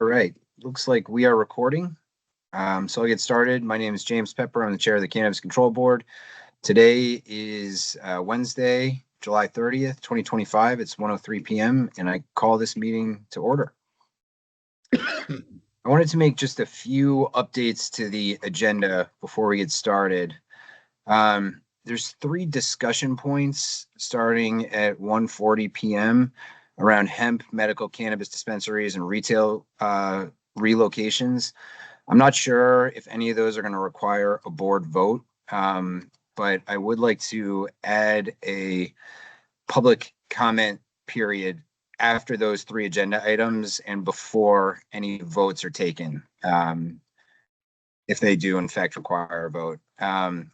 All right, looks like we are recording. So I'll get started. My name is James Pepper. I'm the chair of the Cannabis Control Board. Today is Wednesday, July 30th, 2025. It's 1:03 p.m. and I call this meeting to order. I wanted to make just a few updates to the agenda before we get started. There's 3 discussion points starting at 1:40 p.m. around hemp, medical cannabis dispensaries, and retail relocations. I'm not sure if any of those are going to require a board vote, but I would like to add a public comment period after those 3 agenda items and before any votes are taken, if they do in fact require a vote.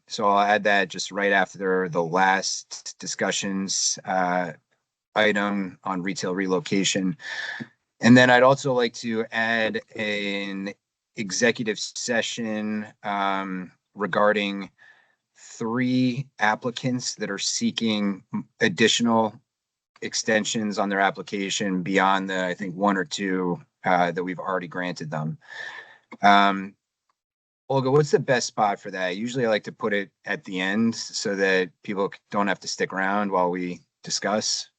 So I'll add that just right after the last discussions item on retail relocation. And then I'd also like to add an executive session regarding 3 applicants that are seeking additional extensions on their application beyond the, I think, 1 or 2 that we've already granted them. Olga, what's the best spot for that? Usually I like to put it at the end so that people don't have to stick around while we discuss.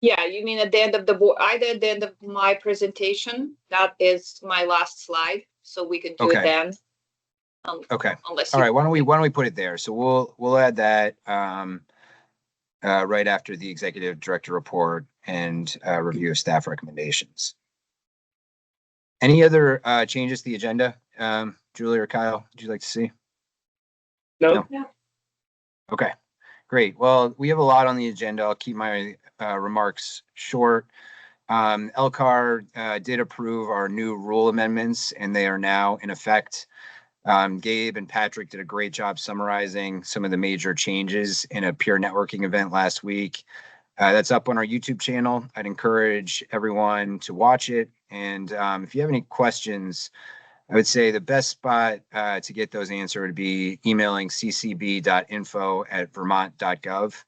Yeah, you mean at the end of the board, either at the end of my presentation, that is my last slide, so we can do it then. Okay. Unless all right, why don't we put it there? So we'll add that right after the executive director report and review of staff recommendations. Any other changes to the agenda? Julie or Kyle, would you like to see? No. Yeah. Okay, great. Well, we have a lot on the agenda. I'll keep my remarks short. LCAR did approve our new rule amendments, and they are now in effect. Gabe and Patrick did a great job summarizing some of the major changes in a peer networking event last week. That's up on our YouTube channel. I'd encourage everyone to watch it. And if you have any questions, I would say the best spot to get those answered would be emailing ccb.info@vermont.gov.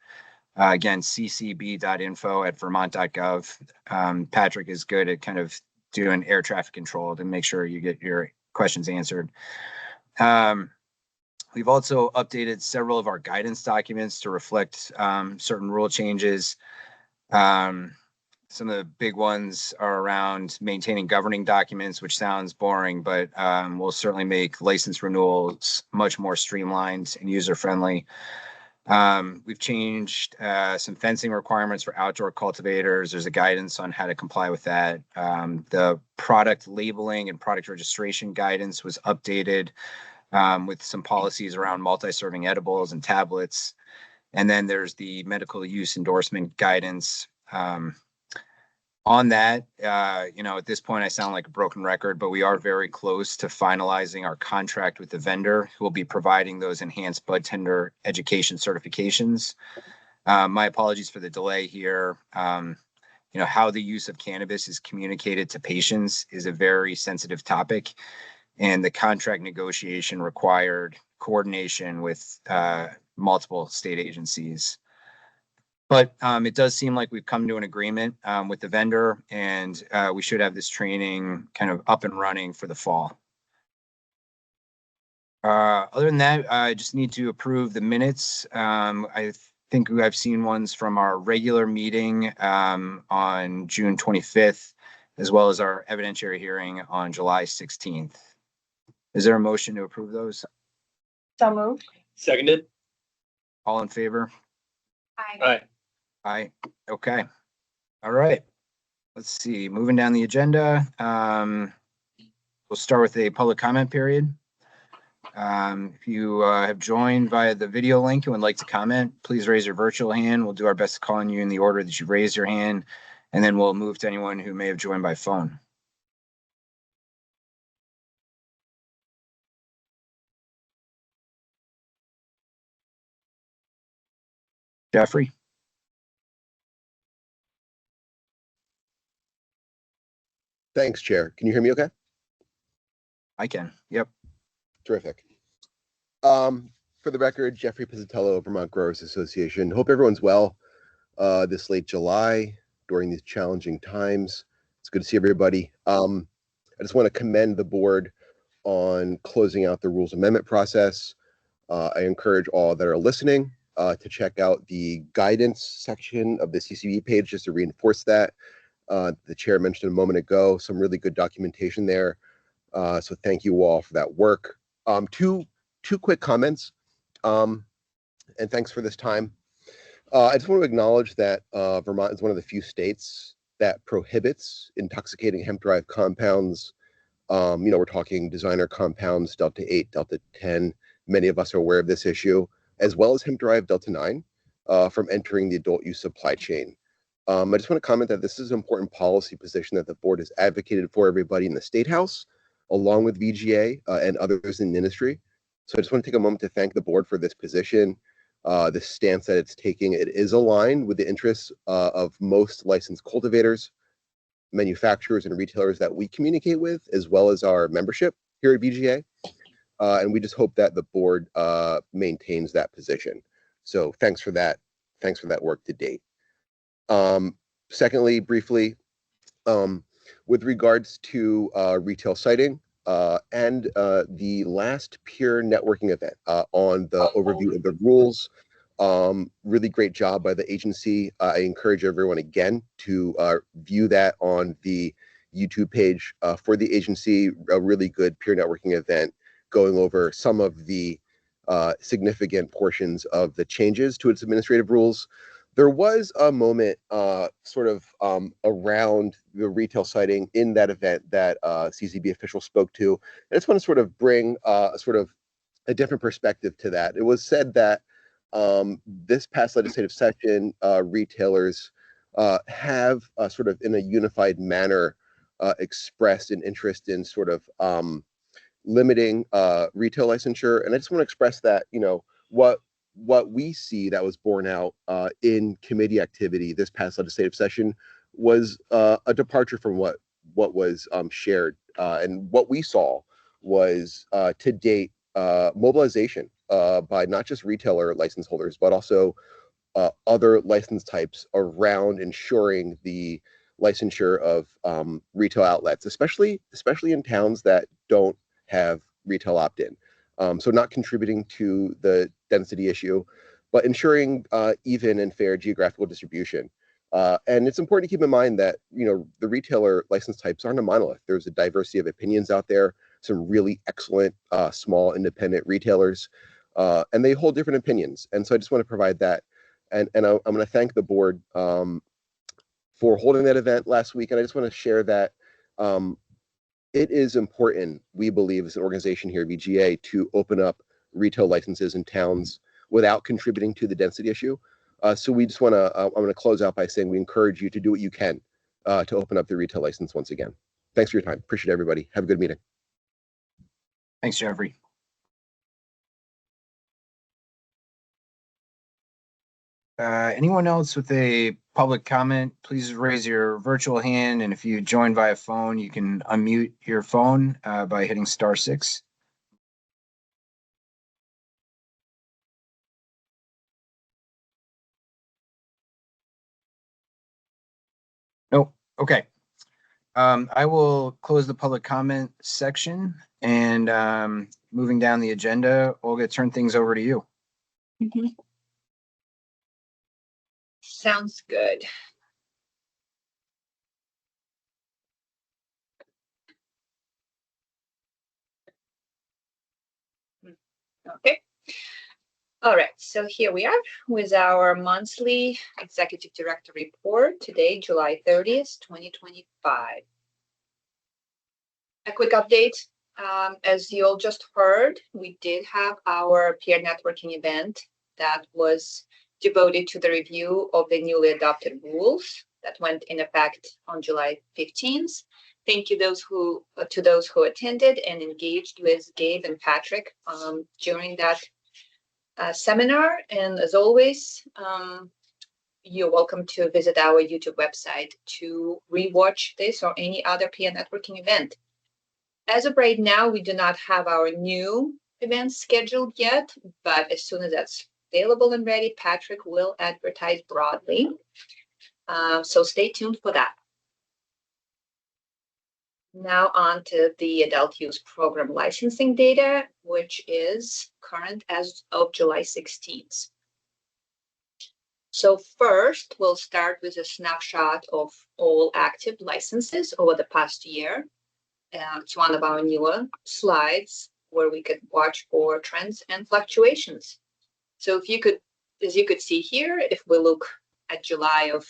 Again, ccb.info@vermont.gov. Patrick is good at kind of doing air traffic control to make sure you get your questions answered. We've also updated several of our guidance documents to reflect certain rule changes. Some of the big ones are around maintaining governing documents, which sounds boring, but will certainly make license renewals much more streamlined and user-friendly. We've changed some fencing requirements for outdoor cultivators. There's a guidance on how to comply with that. The product labeling and product registration guidance was updated with some policies around multi-serving edibles and tablets. And then there's the medical use endorsement guidance. On that, at this point, I sound like a broken record, but we are very close to finalizing our contract with the vendor who will be providing those enhanced bud tender education certifications. My apologies for the delay here. How the use of cannabis is communicated to patients is a very sensitive topic, and the contract negotiation required coordination with multiple state agencies. But it does seem like we've come to an agreement with the vendor, and we should have this training kind of up and running for the fall. Other than that, I just need to approve the minutes. I think I've seen ones from our regular meeting on June 25th, as well as our evidentiary hearing on July 16th. Is there a motion to approve those? So moved. Seconded. All in favor? Aye. Aye. Okay. All right. Let's see. Moving down the agenda. We'll start with a public comment period. If you have joined via the video link and would like to comment, please raise your virtual hand. We'll do our best to call on you in the order that you raised your hand, and then we'll move to anyone who may have joined by phone. Jeffrey? Thanks, Chair. Can you hear me okay? I can. Yep. Terrific. For the record, Jeffrey Pizzatello, Vermont Growers Association. Hope everyone's well this late July during these challenging times. It's It's good to see everybody. I just want to commend the board on closing out the rules amendment process. I encourage all that are listening to check out the guidance section of the CCB page just to reinforce that. The chair mentioned a moment ago, some really good documentation there. So thank you all for that work. Two quick comments, and thanks for this time. I just want to acknowledge that Vermont is one of the few states that prohibits intoxicating hemp-derived compounds. We're talking designer compounds, Delta 8, Delta 10. Many of us are aware of this issue, as well as hemp-derived Delta 9 from entering the adult use supply chain. I just want to comment that this is an important policy position that the board has advocated for everybody in the State House, along with VGA and others in the industry. So I just want to take a moment to thank the board for this position, the stance that it's taking. It is aligned with the interests of most licensed cultivators, manufacturers, and retailers that we communicate with, as well as our membership here at VGA. And we just hope that the board maintains that position. So thanks for that. Thanks for that work to date. Secondly, briefly, with regards to retail siting and the last peer networking event on the overview of the rules, really great job by the agency. I encourage everyone again to view that on the YouTube page for the agency, a really good peer networking event going over some of the significant portions of the changes to its administrative rules. There was a moment around the retail siting in that event that CCB officials spoke to. I just want to sort of bring a different perspective to that. It was said that this past legislative session, retailers have in a unified manner expressed an interest in limiting retail licensure. And I just want to express that, what we see that was borne out in committee activity this past legislative session was a departure from what was shared. And what we saw was to date mobilization by not just retailer license holders, but also other license types around ensuring the licensure of retail outlets, especially in towns that don't have retail opt-in. So not contributing to the density issue, but ensuring even and fair geographical distribution. And it's important to keep in mind that, the retailer license types aren't a monolith. There's a diversity of opinions out there, some really excellent small independent retailers, and they hold different opinions. And so I just want to provide that. And I'm going to thank the board for holding that event last week. And I just want to share that it is important, we believe, as an organization here at VGA, to open up retail licenses in towns without contributing to the density issue. So we just want to, I'm going to close out by saying we encourage you to do what you can to open up the retail license once again. Thanks for your time. Appreciate everybody. Have a good meeting. Thanks, Jeffrey. Anyone else with a public comment, please raise your virtual hand. And if you join via phone, you can unmute your phone by hitting *6. Nope. Okay. I will close the public comment section and moving down the agenda, Olga, turn things over to you. Mm-hmm. Sounds good. Okay. All right, so here we are with our monthly executive director report today, July 30th, 2025. A quick update. As you all just heard, we did have our peer networking event that was devoted to the review of the newly adopted rules that went in effect on July 15th. Thank you to those who attended and engaged with Gabe and Patrick during that seminar. And as always, you're welcome to visit our YouTube website to rewatch this or any other peer networking event. As of right now, we do not have our new events scheduled yet, but as soon as that's available and ready, Patrick will advertise broadly. So stay tuned for that. Now on to the adult use program licensing data, which is current as of July 16th. So first, we'll start with a snapshot of all active licenses over the past year. It's one of our newer slides where we could watch for trends and fluctuations. So if you could, as you could see here, if we look at July of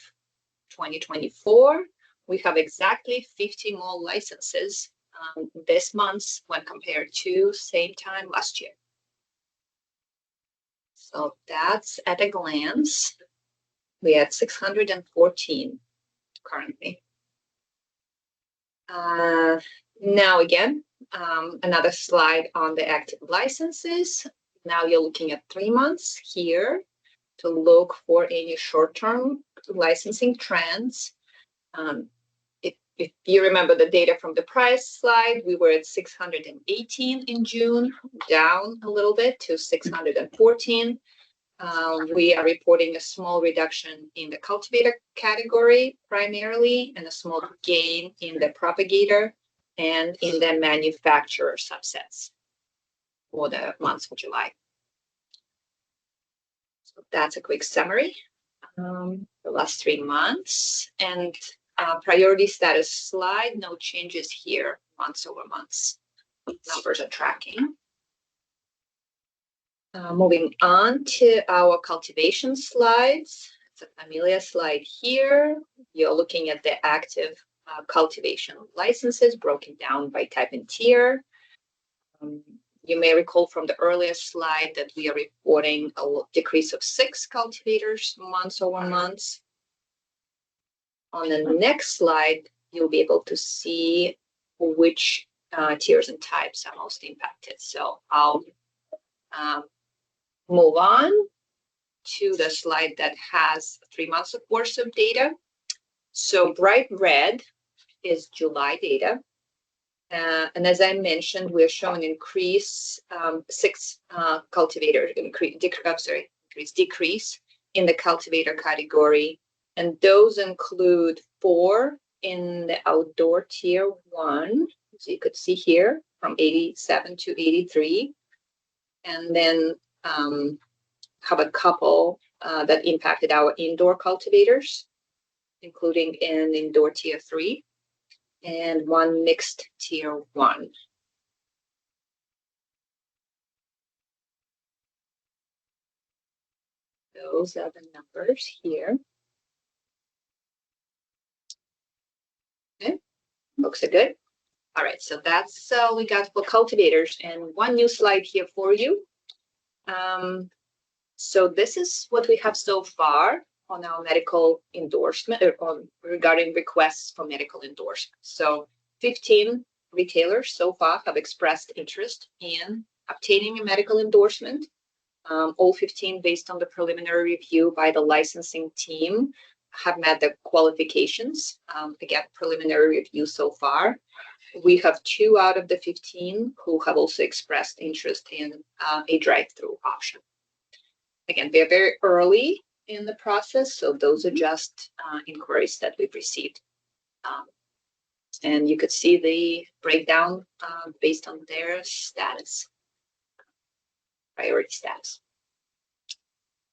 2024, we have exactly 50 more licenses this month when compared to same time last year. So that's at a glance. We had 614 currently. Now again, another slide on the active licenses. Now you're looking at 3 months here to look for any short-term licensing trends. If you remember the data from the price slide, we were at 618 in June, down a little bit to 614. We are reporting a small reduction in the cultivator category primarily, and a small gain in the propagator and in the manufacturer subsets for the month of July. So that's a quick summary. The last 3 months, and priority status slide, no changes here, months over months. Numbers are tracking. Moving on to our cultivation slides. It's a familiar slide here. You're looking at the active cultivation licenses broken down by type and tier. You may recall from the earlier slide that we are reporting a decrease of 6 cultivators months over months. On the next slide, you'll be able to see which tiers and types are most impacted. So I'll move on to the slide that has 3 months of worth of data. So bright red is July data. And as I mentioned, we're showing increase 6 cultivators, decrease in the cultivator category. And those include 4 in the outdoor tier 1. So you could see here from 87 to 83. And then have a couple that impacted our indoor cultivators, including in indoor tier 3 and 1 mixed tier 1. Those are the numbers here. Okay, looks good. All right, so that's we got for cultivators, and one new slide here for you. So this is what we have so far on our medical endorsement regarding requests for medical endorsement. So 15 retailers so far have expressed interest in obtaining a medical endorsement. All 15, based on the preliminary review by the licensing team, have met the qualifications. Again, preliminary review so far. We have 2 out of the 15 who have also expressed interest in a drive-through option. Again, we are very early in the process, so those are just inquiries that we've received. And you could see the breakdown based on their status, priority status.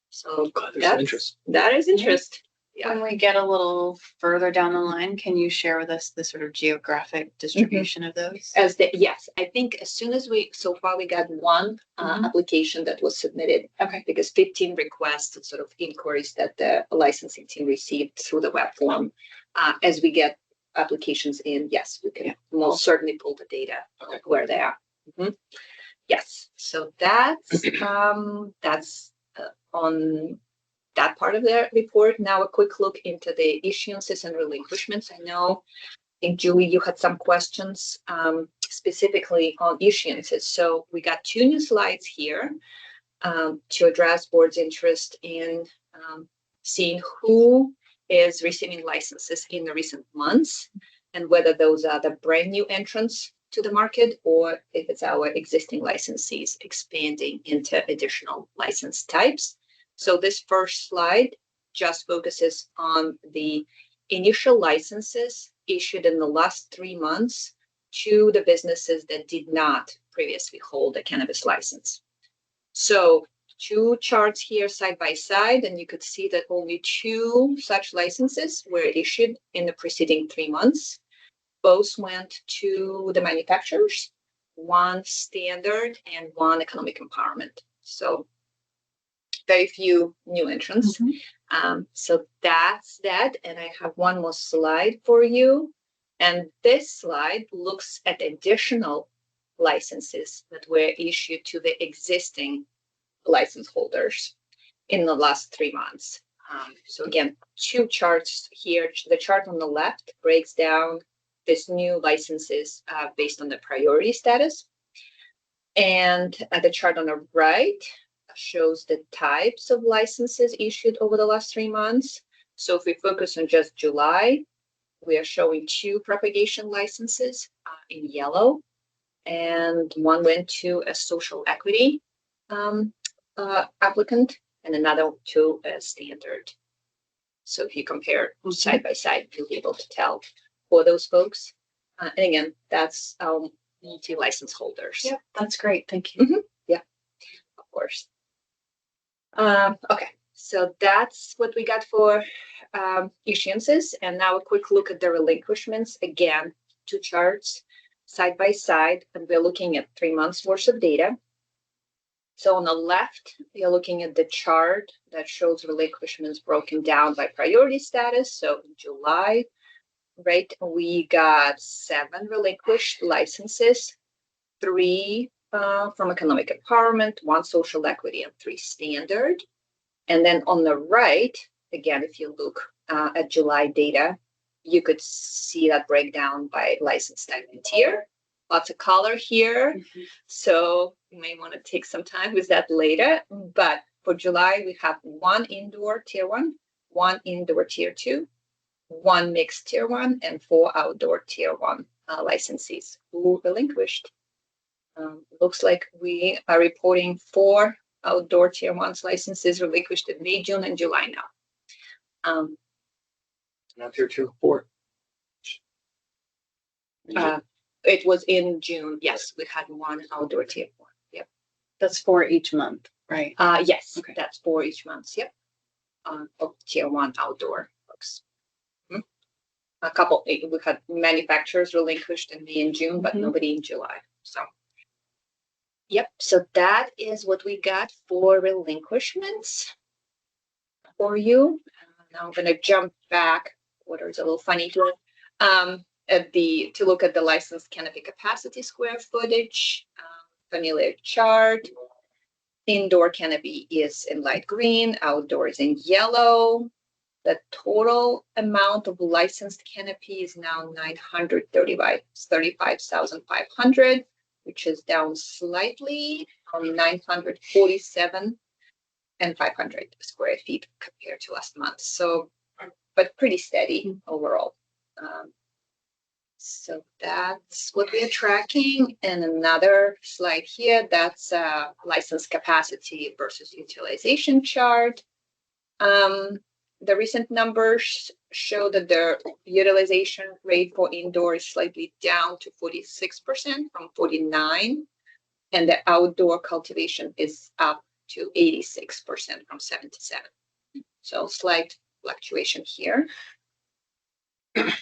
So that is interest. Yeah. When we get a little further down the line, can you share with us the sort of geographic distribution of those? Yes, I think as soon as so far we got 1 application that was submitted. Okay. Because 15 requests and sort of inquiries that the licensing team received through the web form. As we get applications in, yes, we can most certainly pull the data where they are. Yes, so that's on that part of the report. Now a quick look into the issuances and relinquishments. I think Julie, you had some questions specifically on issuances. So we got 2 new slides here to address board's interest in seeing who is receiving licenses in the recent months and whether those are the brand new entrants to the market or if it's our existing licensees expanding into additional license types. So this first slide just focuses on the initial licenses issued in the last 3 months to the businesses that did not previously hold a cannabis license. So 2 charts here side by side, and you could see that only 2 such licenses were issued in the preceding 3 months. Both went to the manufacturers, 1 standard and 1 economic empowerment. So very few new entrants. So that's that. And I have one more slide for you. And this slide looks at additional licenses that were issued to the existing license holders in the last 3 months. So again, 2 charts here. The chart on the left breaks down this new licenses based on the priority status. And the chart on the right shows the types of licenses issued over the last 3 months. So if we focus on just July, we are showing 2 propagation licenses in yellow, and 1 went to a social equity applicant and another to a standard. So if you compare side by side, you'll be able to tell for those folks. And again, that's our multi-license holders. Yep, that's great. Thank you. Yeah, of course. Okay, so that's what we got for issuances. And now a quick look at the relinquishments. Again, 2 charts side by side, and we're looking at 3 months worth of data. So on the left, you're looking at the chart that shows relinquishments broken down by priority status. So in July, right, we got 7 relinquished licenses, 3 from economic empowerment, 1 social equity, and 3 standard. And then on the right, again, if you look at July data, you could see that breakdown by license type and tier. Lots of color here. So you may want to take some time with that later. But for July, we have 1 indoor tier 1, 1 indoor tier 2, 1 mixed tier 1, and 4 outdoor tier 1 licensees who relinquished. Looks like we are reporting 4 outdoor tier 1s licenses relinquished in May, June, and July now. Now tier 2, 4. It was in June. Yes, we had 1 outdoor tier 1. Yep. That's for each month, right? Yes, Okay. that's for each month. Yep. Of tier 1 outdoor folks. A couple, we had manufacturers relinquished in May and June, but nobody in July. So, yep. So that is what we got for relinquishments for you. Now I'm going to jump back. Order's a little funny to to look at the licensed canopy capacity square footage. Familiar chart. Indoor canopy is in light green, outdoor is in yellow. The total amount of licensed canopy is now 935,500, which is down slightly from 947 and 500 square feet compared to last month. So, but pretty steady overall. So that's what we are tracking. And another slide here, that's license capacity versus utilization chart. The recent numbers show that the utilization rate for indoor is slightly down to 46% from 49%, and the outdoor cultivation is up to 86% from 77%. So slight fluctuation here.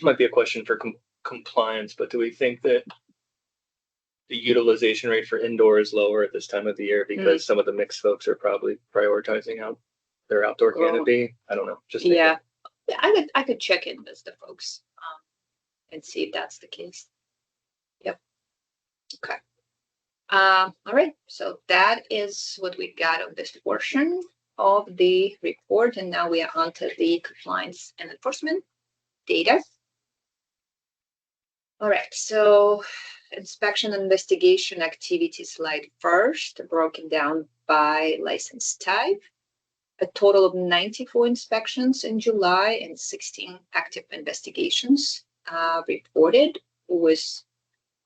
Might be a question for compliance, but do we think that the utilization rate for indoor is lower at this time of the year because some of the mixed folks are probably prioritizing out their outdoor canopy? I don't know. Just yeah, I could check in with the folks and see if that's the case. Yep. Okay. All right. So that is what we got of this portion of the report, and now we are on to the compliance and enforcement data. All right. So inspection and investigation activity slide first, broken down by license type. A total of 94 inspections in July and 16 active investigations reported, with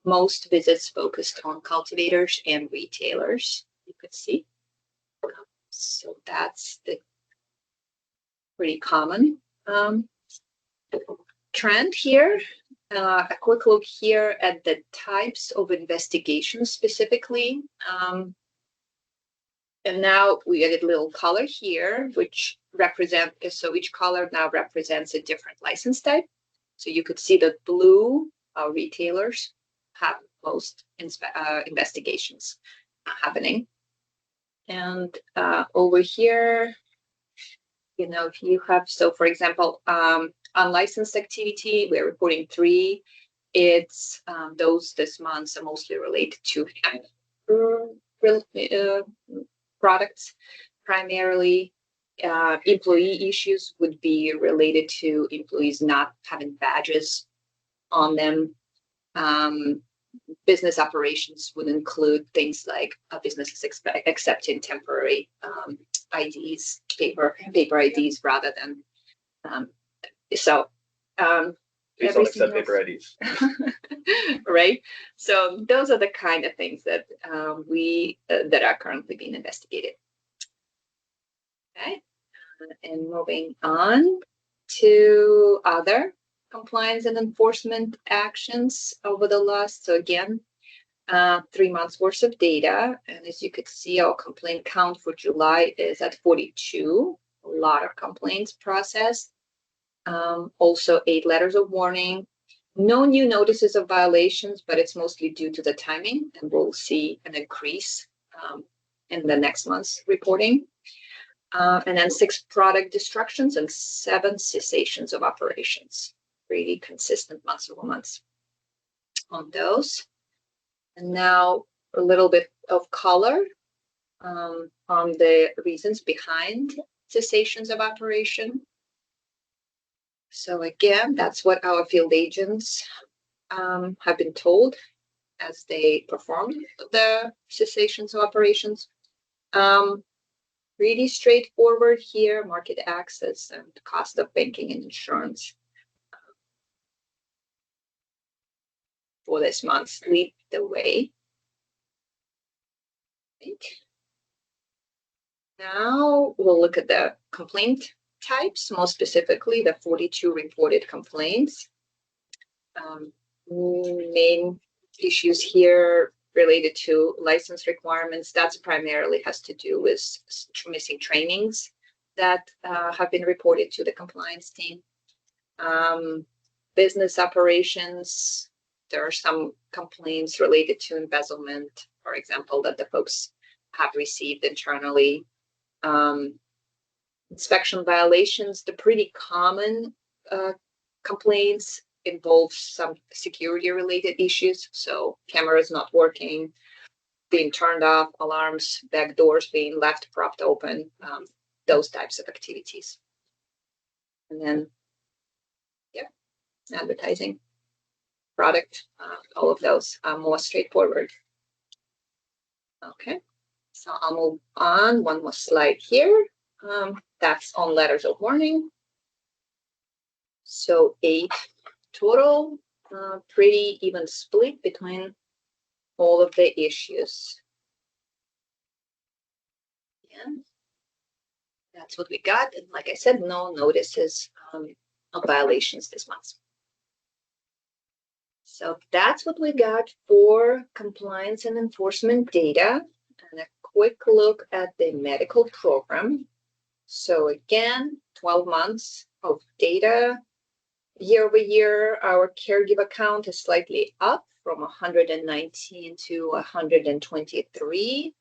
most visits focused on cultivators and retailers, you could see. So that's the pretty common trend here. A quick look here at the types of investigations specifically. And now we added a little color here, which so each color now represents a different license type. So you could see that blue retailers have most investigations happening. And over here, if you have, so for example, unlicensed activity, we're reporting 3. It's those this month are mostly related to products. Primarily, employee issues would be related to employees not having badges on them. Business operations would include things like businesses accepting temporary IDs, paper IDs rather than Please don't accept paper IDs. Right. So those are the kind of things that that are currently being investigated. Okay, and moving on to other compliance and enforcement actions over the last, so again, 3 months worth of data. And as you could see, our complaint count for July is at 42, a lot of complaints processed. Also 8 letters of warning, no new notices of violations, but it's mostly due to the timing, and we'll see an increase in the next month's reporting. And then 6 product destructions and 7 cessations of operations. Really consistent months over months on those. And now a little bit of color on the reasons behind cessations of operation. So again, that's what our field agents have been told as they perform the cessations of operations. Really straightforward here, market access and cost of banking and insurance for this month lead the way. Right. Now we'll look at the complaint types, more specifically the 42 reported complaints. Main issues here related to license requirements, that's primarily has to do with missing trainings that have been reported to the compliance team. Business operations, there are some complaints related to embezzlement, for example, that the folks have received internally. Inspection violations, the pretty common complaints involve some security related issues. So cameras not working, being turned off, alarms, back doors being left propped open, those types of activities. And then, advertising, product, all of those are more straightforward. Okay, so I'll move on one more slide here. That's on letters of warning. So 8 total, pretty even split between all of the issues. Yeah, that's what we got. And like I said, no notices of violations this month. So that's what we got for compliance and enforcement data. And a quick look at the medical program. So again, 12 months of data. Year over year, our caregiver count is slightly up from 119 to 123.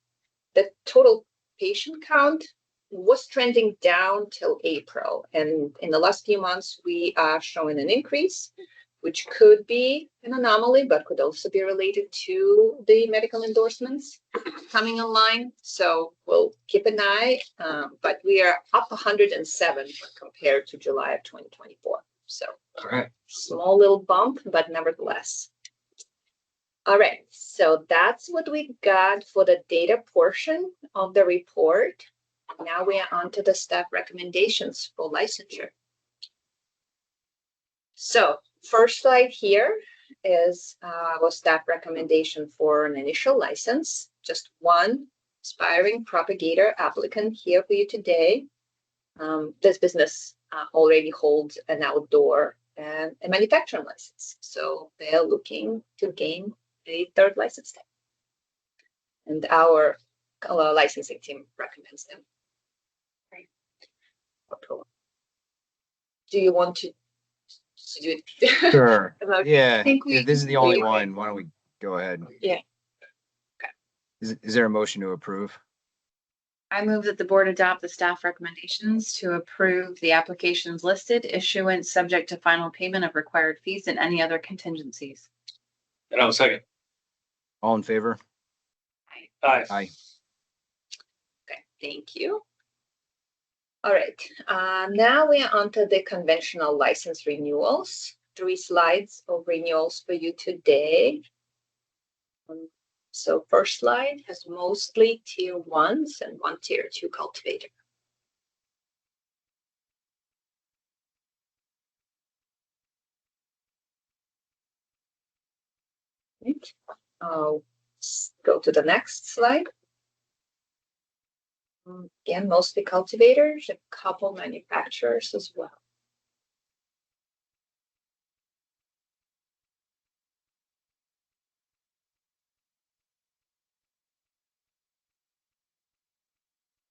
The total patient count was trending down till April. And in the last few months, we are showing an increase, which could be an anomaly, but could also be related to the medical endorsements coming online. So we'll keep an eye, but we are up 107 compared to July of 2024. So All right. small little bump, but nevertheless. All right, so that's what we got for the data portion of the report. Now we are on to the staff recommendations for licensure. So first slide here is our staff recommendation for an initial license. Just one aspiring propagator applicant here for you today. This business already holds an outdoor and a manufacturing license. So they're looking to gain a third license type. And our licensing team recommends them. Great. Approval. Do you want to do it? Sure. Okay. Yeah. think we- If this is the only we- one, why don't we go ahead? Yeah. Okay. Is there a motion to approve? I move that the board adopt the staff recommendations to approve the applications listed, issuance subject to final payment of required fees and any other contingencies. And I'll second. All in favor? Aye. Aye. Okay, thank you. All right, now we are onto the conventional license renewals. 3 slides of renewals for you today. So first slide has mostly tier 1s and 1 tier 2 cultivator. Right. I'll go to the next slide. Again, mostly cultivators, a couple manufacturers as well.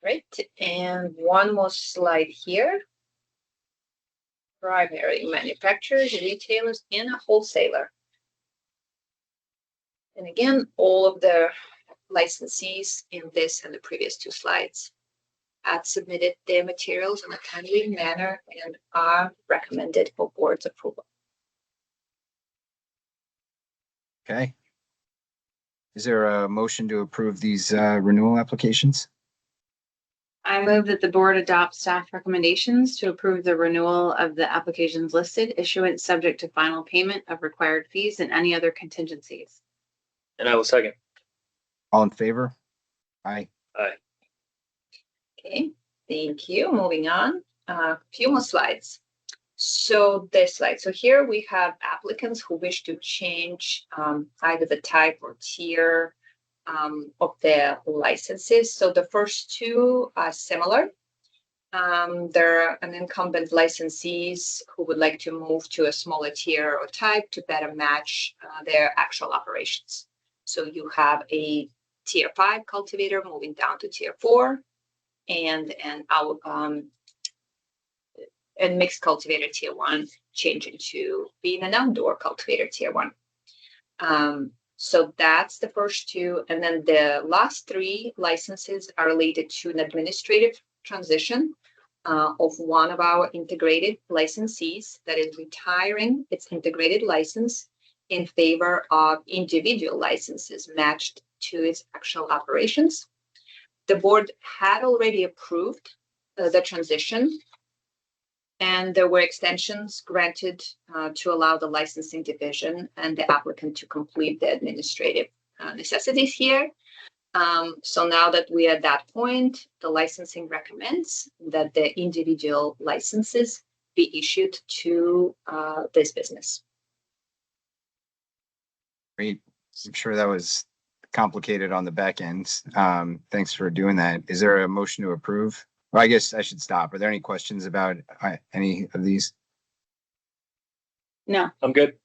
Right, and one more slide here. Primary manufacturers, retailers, and a wholesaler. And again, all of the licensees in this and the previous 2 slides had submitted their materials in a timely manner and are recommended for board's approval. Okay. Is there a motion to approve these renewal applications? I move that the board adopt staff recommendations to approve the renewal of the applications listed, issuance subject to final payment of required fees and any other contingencies. And I will second. All in favor? Aye. Aye. Okay, thank you. Moving on, a few more slides. So this slide, so here we have applicants who wish to change either the type or tier of their licenses. So the first 2 are similar. There are an incumbent licensees who would like to move to a smaller tier or type to better match their actual operations. So you have a tier 5 cultivator moving down to tier 4 and mixed cultivator tier 1 changing to being an outdoor cultivator tier 1. So that's the first 2. And then the last 3 licenses are related to an administrative transition of one of our integrated licensees that is retiring its integrated license in favor of individual licenses matched to its actual operations. The board had already approved the transition, and there were extensions granted to allow the licensing division and the applicant to complete the administrative necessities here. So now that we are at that point, the licensing recommends that the individual licenses be issued to this business. Great. I'm sure that was complicated on the back end. Thanks for doing that. Is there a motion to approve? Well, I guess I should stop. Are there any questions about any of these? No. I'm good.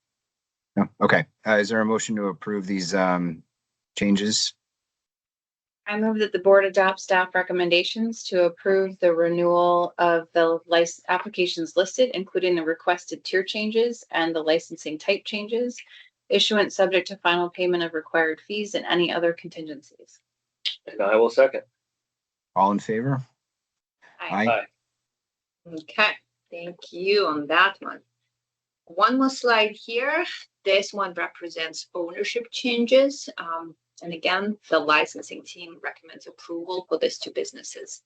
No? Okay. Is there a motion to approve these changes? I move that the board adopt staff recommendations to approve the renewal of the applications listed, including the requested tier changes and the licensing type changes, issuance subject to final payment of required fees and any other contingencies. And I will second. All in favor? Aye. Aye. Okay, thank you on that one. One more slide here. This one represents ownership changes. And again, the licensing team recommends approval for these 2 businesses.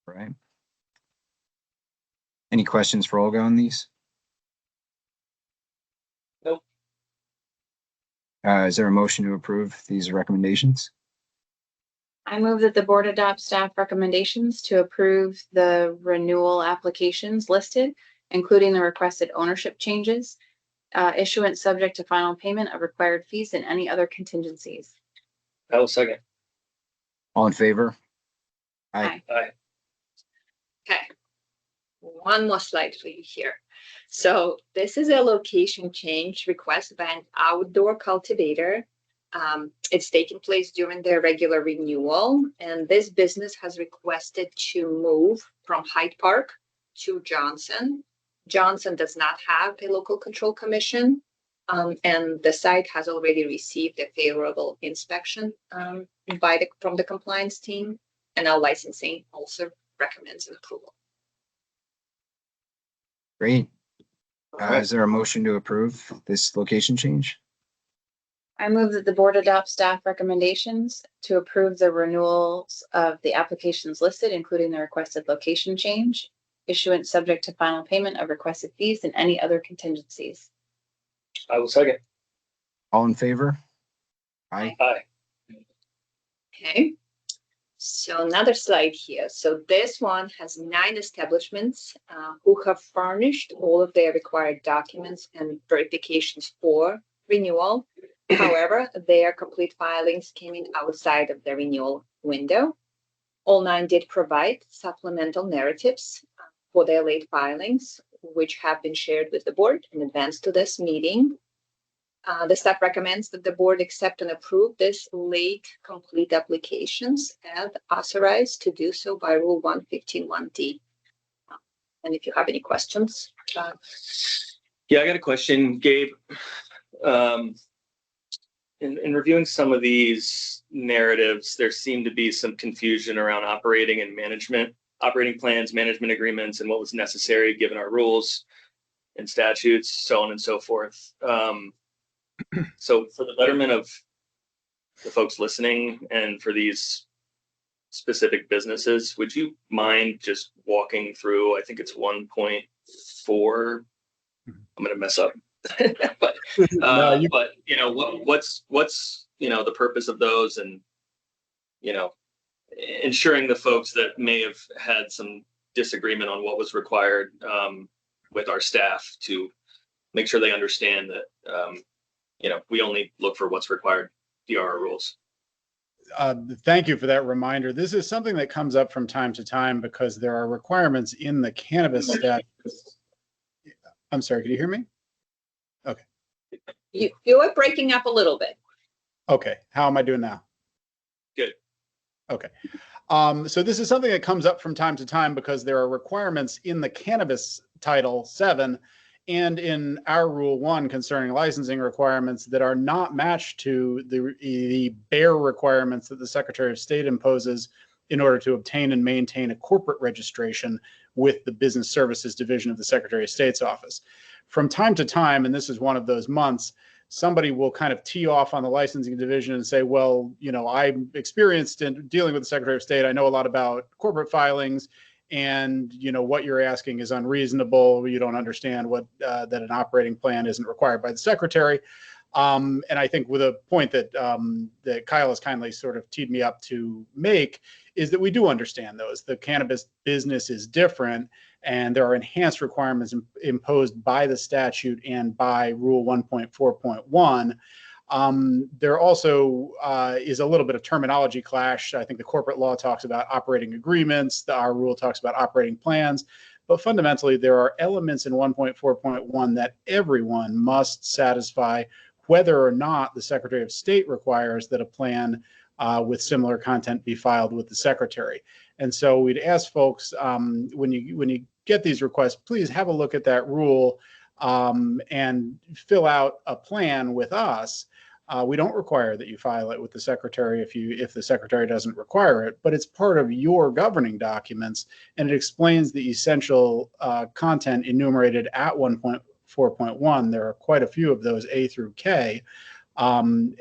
Right. Any questions for Olga on these? Nope. Is there a motion to approve these recommendations? I move that the board adopt staff recommendations to approve the renewal applications listed, including the requested ownership changes, issuance subject to final payment of required fees and any other contingencies. I will second. All in favor? Aye. Aye. Okay, one more slide for you here. So this is a location change request by an outdoor cultivator. It's taking place during their regular renewal, and this business has requested to move from Hyde Park to Johnson. Johnson does not have a local control commission, and the site has already received a favorable inspection from the compliance team, and our licensing also recommends an approval. Great. All right. Is there a motion to approve this location change? I move that the board adopt staff recommendations to approve the renewals of the applications listed, including the requested location change, issuance subject to final payment of requested fees and any other contingencies. I will second. All in favor? Aye. Aye. Okay. So another slide here. So this one has 9 establishments who have furnished all of their required documents and verifications for renewal. However, their complete filings came in outside of the renewal window. All 9 did provide supplemental narratives for their late filings, which have been shared with the board in advance to this meeting. The staff recommends that the board accept and approve this late complete applications as authorized to do so by Rule 115(1)D. And if you have any questions. Yeah, I got a question, Gabe. In reviewing some of these narratives, there seemed to be some confusion around operating plans, management agreements, and what was necessary given our rules and statutes, so on and so forth. So for the betterment of the folks listening and for these specific businesses, would you mind just walking through, I think it's 1.4, I'm going to mess up, but what's the purpose of those, and ensuring the folks that may have had some disagreement on what was required with our staff to make sure they understand that we only look for what's required via our rules. Thank you for that reminder. This is something that comes up from time to time because there are requirements in the cannabis statutes. I'm sorry, can you hear me? Okay. You are breaking up a little bit. Okay, how am I doing now? Good. Okay. So this is something that comes up from time to time because there are requirements in the Cannabis Title 7 and in our Rule 1 concerning licensing requirements that are not matched to the bare requirements that the Secretary of State imposes in order to obtain and maintain a corporate registration with the Business Services Division of the Secretary of State's office. From time to time, and this is one of those months, somebody will kind of tee off on the licensing division and say, well, I'm experienced in dealing with the Secretary of State. I know a lot about corporate filings, and what you're asking is unreasonable. You don't understand that an operating plan isn't required by the Secretary. And I think with a point that Kyle has kindly sort of teed me up to make is that we do understand those. The cannabis business is different, and there are enhanced requirements imposed by the statute and by Rule 1.4.1. There also is a little bit of terminology clash. I think the corporate law talks about operating agreements. Our rule talks about operating plans. But fundamentally, there are elements in 1.4.1 that everyone must satisfy, whether or not the Secretary of State requires that a plan with similar content be filed with the Secretary. And so we'd ask folks, when you get these requests, please have a look at that rule and fill out a plan with us. We don't require that you file it with the Secretary if the Secretary doesn't require it, but it's part of your governing documents, and it explains the essential content enumerated at 1.4.1. There are quite a few of those, A through K. And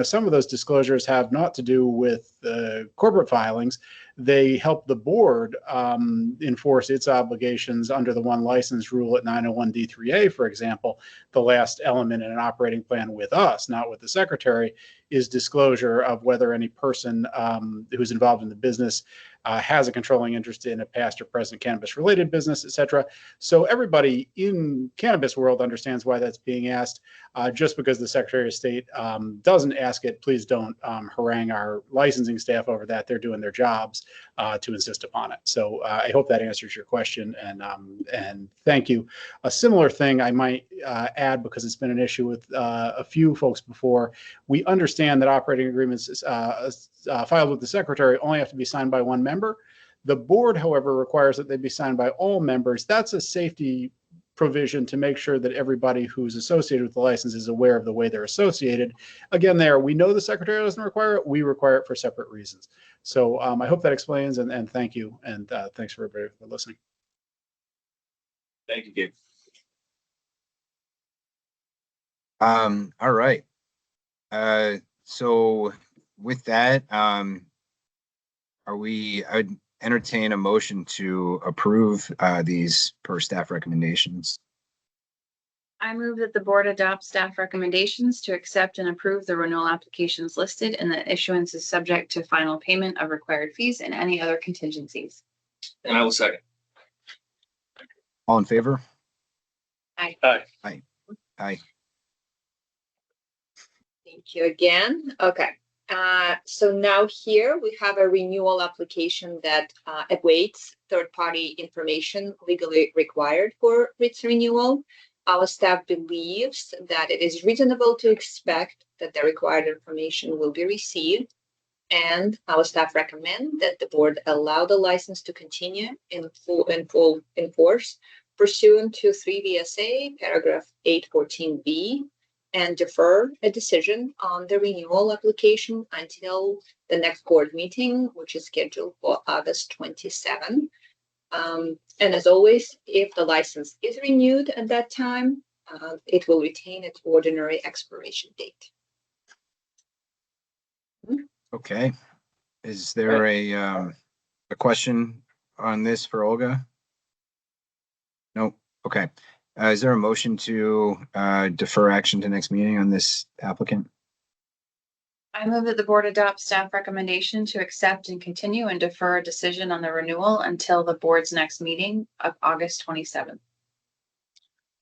some of those disclosures have not to do with corporate filings. They help the board enforce its obligations under the one license rule at 901(d)(3)(a), for example. The last element in an operating plan with us, not with the Secretary, is disclosure of whether any person who's involved in the business has a controlling interest in a past or present cannabis related business, etc. So everybody in cannabis world understands why that's being asked. Just because the Secretary of State doesn't ask it, please don't harangue our licensing staff over that. They're doing their jobs to insist upon it. So I hope that answers your question, and thank you. A similar thing I might add, because it's been an issue with a few folks before. We understand that operating agreements filed with the Secretary only have to be signed by one member. The board, however, requires that they be signed by all members. That's a safety provision to make sure that everybody who's associated with the license is aware of the way they're associated. Again, we know the Secretary doesn't require it. We require it for separate reasons. So I hope that explains, and thank you. And thanks for everybody for listening. Thank you, Gabe. All right. So with that, I would entertain a motion to approve these per staff recommendations. I move that the board adopt staff recommendations to accept and approve the renewal applications listed, and that issuance is subject to final payment of required fees and any other contingencies. And I will second. All in favor? Aye. Aye. Aye. Aye. Thank you again. Okay. So now here we have a renewal application that awaits third-party information legally required for its renewal. Our staff believes that it is reasonable to expect that the required information will be received, and our staff recommend that the board allow the license to continue in full force pursuant to 3 VSA paragraph 814B, and defer a decision on the renewal application until the next board meeting, which is scheduled for August 27. And as always, if the license is renewed at that time, it will retain its ordinary expiration date. Okay. Is there a question on this for Olga? No. Okay. Is there a motion to defer action to next meeting on this applicant? I move that the board adopt staff recommendation to accept and continue and defer a decision on the renewal until the board's next meeting of August 27th.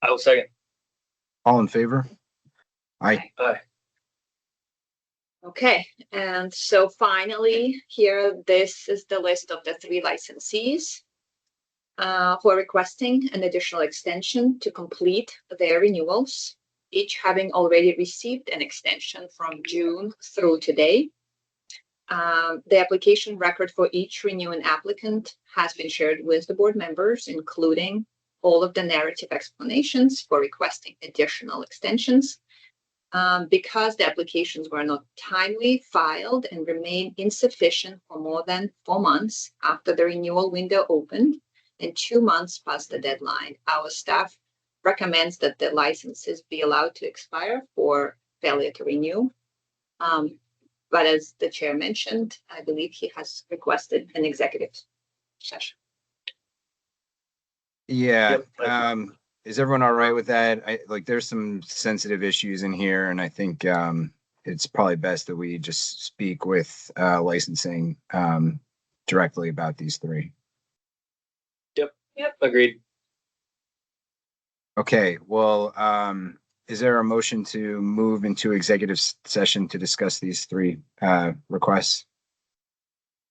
I will second. All in favor? Aye. Aye. Okay, and so finally, here, this is the list of the 3 licensees who are requesting an additional extension to complete their renewals, each having already received an extension from June through today. The application record for each renewing applicant has been shared with the board members, including all of the narrative explanations for requesting additional extensions. Because the applications were not timely filed and remain insufficient for more than 4 months after the renewal window opened and 2 months past the deadline, our staff recommends that the licenses be allowed to expire for failure to renew. But as the chair mentioned, I believe he has requested an executive session. Yeah. Yep. Is everyone all right with that? There's some sensitive issues in here, and I think it's probably best that we just speak with licensing directly about these 3. Yep. Agreed. Okay. Well, is there a motion to move into executive session to discuss these 3 requests?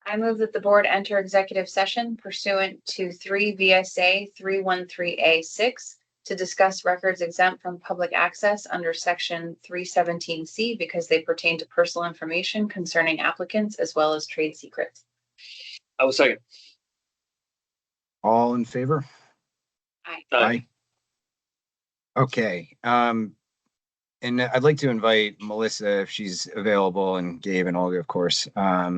I move that the board enter executive session pursuant to 3 VSA 313A6 to discuss records exempt from public access under section 317C because they pertain to personal information concerning applicants as well as trade secrets. I will second. All in favor? Aye. Aye. Okay. And I'd like to invite Melissa if she's available, and Gabe and Olga, of course. I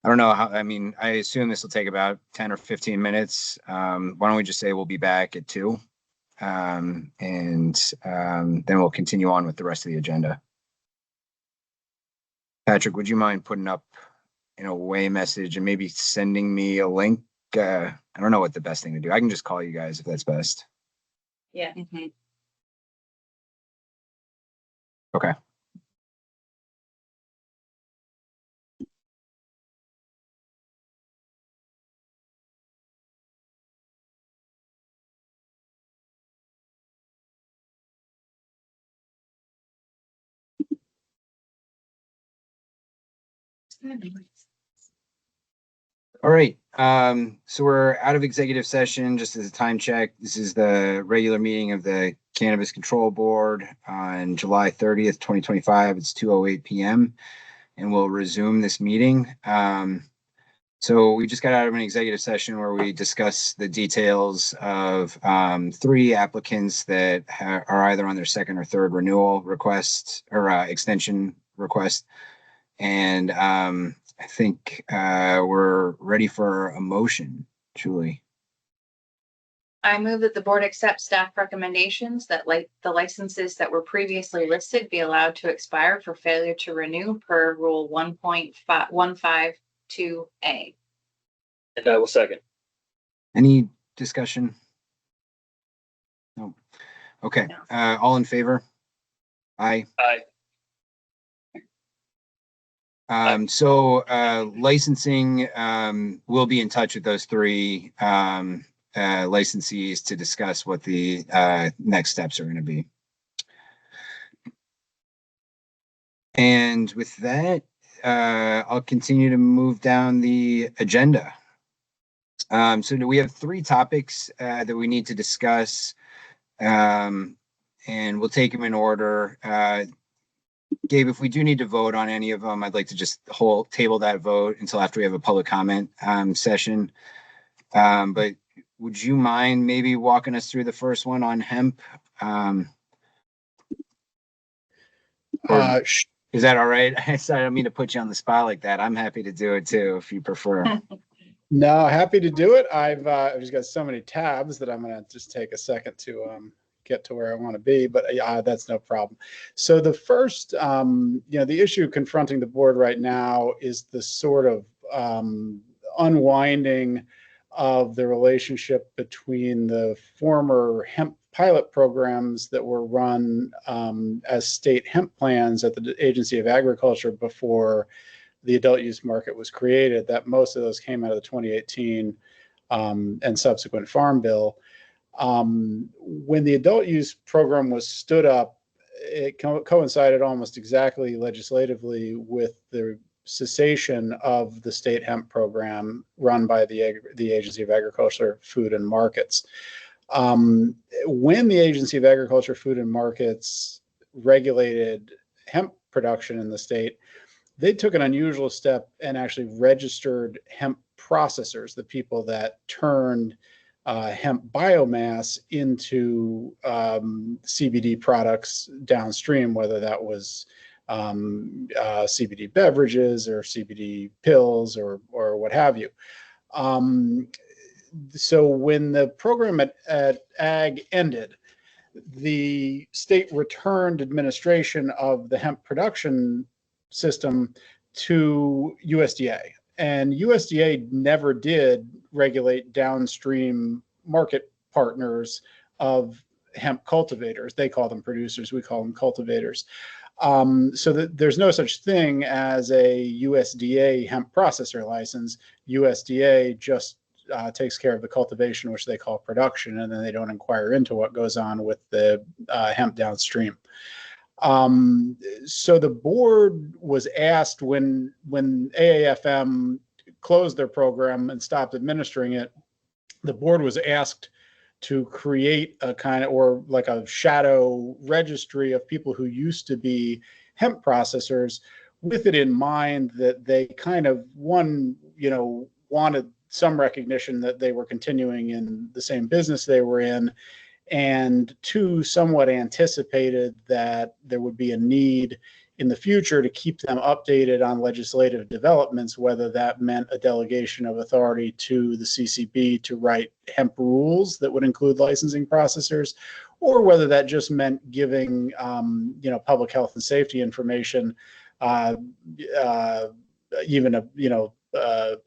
don't know how, I assume this will take about 10 or 15 minutes. Why don't we just say we'll be back at 2? And then we'll continue on with the rest of the agenda. Patrick, would you mind putting up an away message and maybe sending me a link? I don't know what the best thing to do. I can just call you guys if that's best. Yeah. Okay. All right. So we're out of executive session. Just as a time check, this is the regular meeting of the Cannabis Control Board on July 30th, 2025. It's 2:08 p.m. and we'll resume this meeting. So we just got out of an executive session where we discussed the details of three applicants that are either on their second or third renewal request or extension request. And I think we're ready for a motion, Julie. I move that the board accept staff recommendations that the licenses that were previously listed be allowed to expire for failure to renew per Rule 1.152A. And I will second. Any discussion? No. Okay. No. All in favor? Aye. Aye. So licensing, we'll be in touch with those three licensees to discuss what the next steps are going to be. And with that, I'll continue to move down the agenda. So we have three topics that we need to discuss, and we'll take them in order. Gabe, if we do need to vote on any of them, I'd like to just table that vote until after we have a public comment session. But would you mind maybe walking us through the first one on hemp? Is that all right? Sorry, I don't mean to put you on the spot like that. I'm happy to do it too, if you prefer. No, happy to do it. I've just got so many tabs that I'm going to just take a second to get to where I want to be, but that's no problem. So the first, the issue confronting the board right now is the sort of unwinding of the relationship between the former hemp pilot programs that were run as state hemp plans at the Agency of Agriculture before the adult use market was created. That most of those came out of the 2018 and subsequent Farm Bill. When the adult use program was stood up, it coincided almost exactly legislatively with the cessation of the state hemp program run by the Agency of Agriculture, Food and Markets. When the Agency of Agriculture, Food and Markets regulated hemp production in the state, they took an unusual step and actually registered hemp processors, the people that turned hemp biomass into CBD products downstream, whether that was CBD beverages or CBD pills or what have you. So when the program at Ag ended, the state returned administration of the hemp production system to USDA. And USDA never did regulate downstream market partners of hemp cultivators. They call them producers, we call them cultivators. So that there's no such thing as a USDA hemp processor license. USDA just takes care of the cultivation, which they call production, and then they don't inquire into what goes on with the hemp downstream. So the board was asked when AAFM closed their program and stopped administering it, the board was asked to create a kind of, or like a shadow registry of people who used to be hemp processors, with it in mind that they kind of, wanted some recognition that they were continuing in the same business they were in, and two, somewhat anticipated that there would be a need in the future to keep them updated on legislative developments, whether that meant a delegation of authority to the CCB to write hemp rules that would include licensing processors, or whether that just meant giving, public health and safety information, even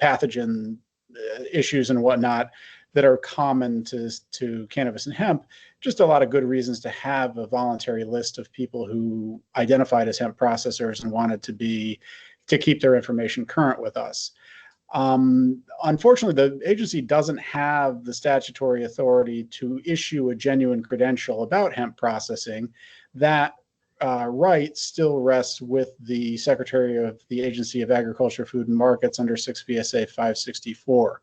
pathogen issues and whatnot that are common to cannabis and hemp. Just a lot of good reasons to have a voluntary list of people who identified as hemp processors and wanted to keep their information current with us. Unfortunately, the agency doesn't have the statutory authority to issue a genuine credential about hemp processing. That right still rests with the Secretary of the Agency of Agriculture, Food and Markets under 6 VSA 564.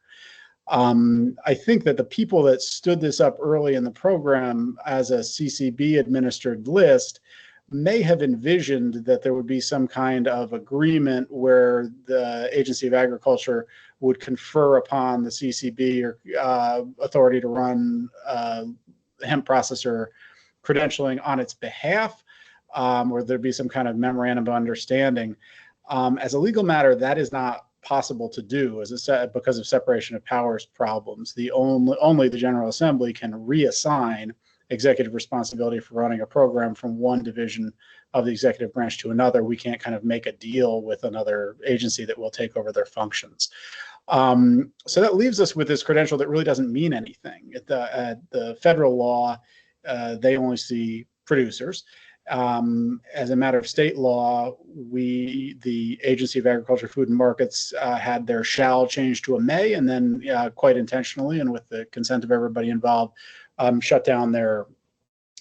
I think that the people that stood this up early in the program as a CCB administered list may have envisioned that there would be some kind of agreement where the Agency of Agriculture would confer upon the CCB or authority to run hemp processor credentialing on its behalf, or there'd be some kind of memorandum of understanding. As a legal matter, that is not possible to do because of separation of powers problems. Only the General Assembly can reassign executive responsibility for running a program from one division of the executive branch to another. We can't kind of make a deal with another agency that will take over their functions. So that leaves us with this credential that really doesn't mean anything. At the federal law, they only see producers. As a matter of state law, the Agency of Agriculture, Food and Markets had their shall changed to a may, and then quite intentionally and with the consent of everybody involved, shut down their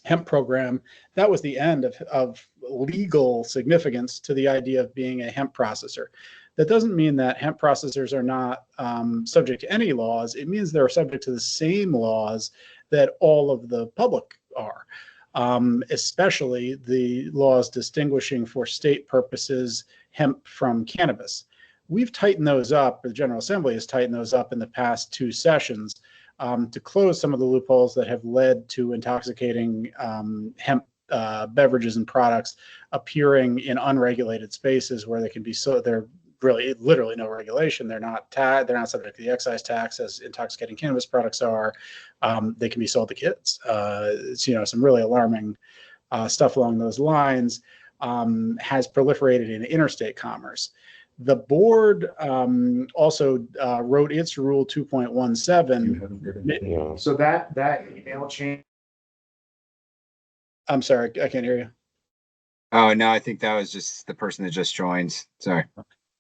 hemp program. That was the end of legal significance to the idea of being a hemp processor. That doesn't mean that hemp processors are not subject to any laws. It means they're subject to the same laws that all of the public are. Especially the laws distinguishing for state purposes hemp from cannabis. We've tightened those up, the General Assembly has tightened those up in the past 2 sessions to close some of the loopholes that have led to intoxicating hemp beverages and products appearing in unregulated spaces where they can be they're really literally no regulation. They're not subject to the excise tax as intoxicating cannabis products are. They can be sold to kids. It's some really alarming stuff along those lines has proliferated in interstate commerce. The board also wrote its rule 2.17. So that email change. I'm sorry, I can't hear you. Oh, no, I think that was just the person that just joined. Sorry.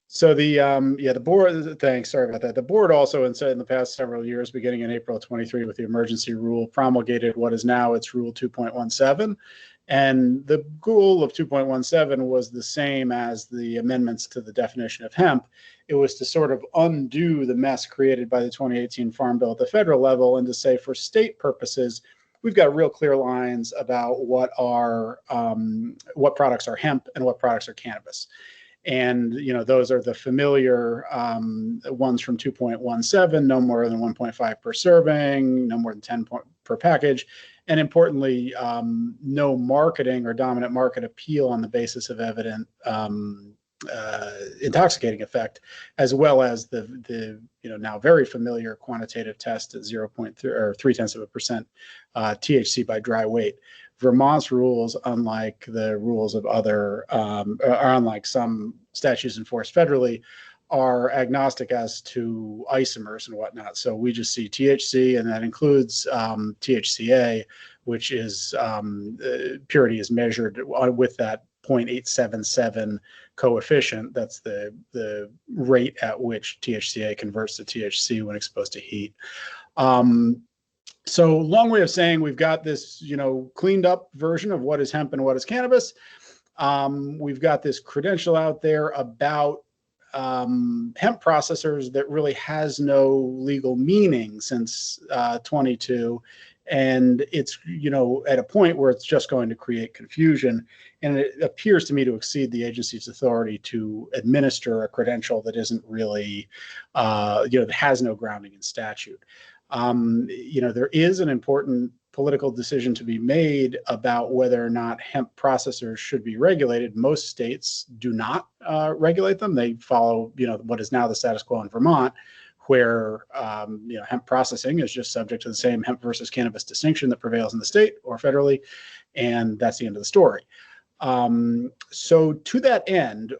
So the board, thanks, sorry about that. The board also in the past several years, beginning in April 23 with the emergency rule, promulgated what is now its rule 2.17. And the goal of 2.17 was the same as the amendments to the definition of hemp. It was to sort of undo the mess created by the 2018 Farm Bill at the federal level and to say for state purposes, we've got real clear lines about what products are hemp and what products are cannabis. And, those are the familiar ones from 2.17, no more than 1.5 per serving, no more than 10 per package. And importantly, no marketing or dominant market appeal on the basis of evident intoxicating effect, as well as the now very familiar quantitative test at 0.3 or 0.3% THC by dry weight. Vermont's rules, unlike the rules of other, or unlike some statutes enforced federally, are agnostic as to isomers and whatnot. So we just see THC, and that includes THCA, which is purity is measured with that 0.877 coefficient. That's the rate at which THCA converts to THC when exposed to heat. So long way of saying we've got this, cleaned up version of what is hemp and what is cannabis. We've got this credential out there about hemp processors that really has no legal meaning since 22. And it's, at a point where it's just going to create confusion. And it appears to me to exceed the agency's authority to administer a credential that isn't really, that has no grounding in statute. There is an important political decision to be made about whether or not hemp processors should be regulated. Most states do not regulate them. They follow, what is now the status quo in Vermont, where hemp processing is just subject to the same hemp versus cannabis distinction that prevails in the state or federally, and that's the end of the story. So to that end,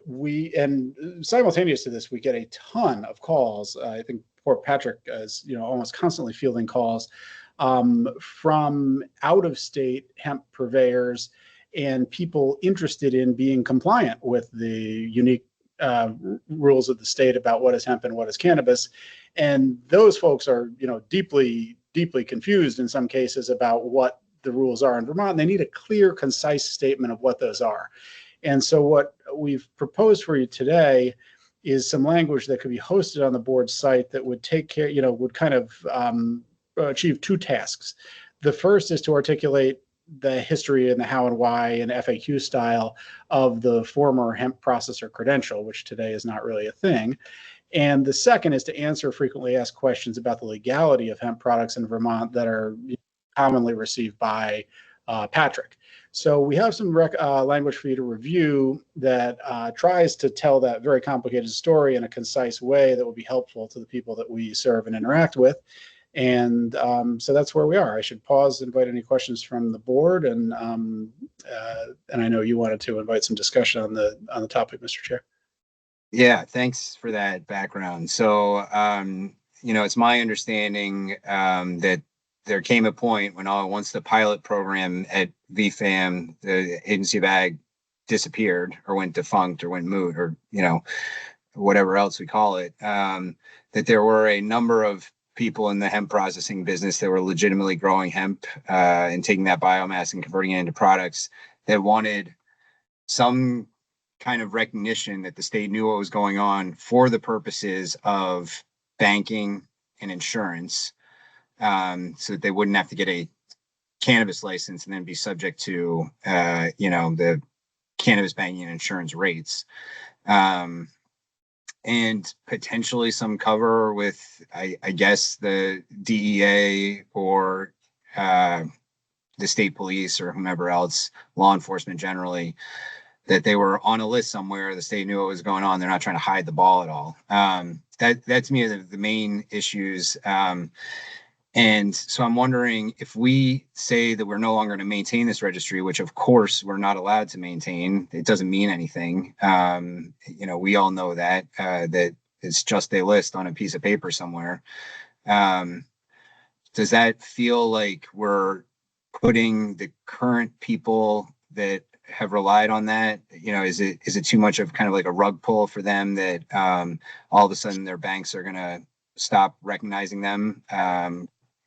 and simultaneous to this, we get a ton of calls. I think poor Patrick is, almost constantly fielding calls from out-of-state hemp purveyors and people interested in being compliant with the unique rules of the state about what is hemp and what is cannabis. And those folks are, deeply, deeply confused in some cases about what the rules are in Vermont. And they need a clear, concise statement of what those are. And so what we've proposed for you today is some language that could be hosted on the board site that would take care, would kind of achieve two tasks. The first is to articulate the history and the how and why in FAQ style of the former hemp processor credential, which today is not really a thing. And the second is to answer frequently asked questions about the legality of hemp products in Vermont that are commonly received by Patrick. So we have some language for you to review that tries to tell that very complicated story in a concise way that will be helpful to the people that we serve and interact with. And so that's where we are. I should pause, invite any questions from the board, and I know you wanted to invite some discussion on the topic, Mr. Chair. Yeah, thanks for that background. So, it's my understanding that there came a point when once the pilot program at VFAM, the Agency of Ag, disappeared or went defunct or went moot or, whatever else we call it, that there were a number of people in the hemp processing business that were legitimately growing hemp and taking that biomass and converting it into products that wanted some kind of recognition that the state knew what was going on for the purposes of banking and insurance, so that they wouldn't have to get a cannabis license and then be subject to, the cannabis banking and insurance rates. And potentially some cover with, I guess, the DEA or the state police or whomever else, law enforcement generally, that they were on a list somewhere. The state knew what was going on. They're not trying to hide the ball at all. That to me are the main issues. And so I'm wondering if we say that we're no longer going to maintain this registry, which of course we're not allowed to maintain, it doesn't mean anything. We all know that it's just a list on a piece of paper somewhere. Does that feel like we're putting the current people that have relied on that? Is it too much of kind of like a rug pull for them that all of a sudden their banks are going to stop recognizing them?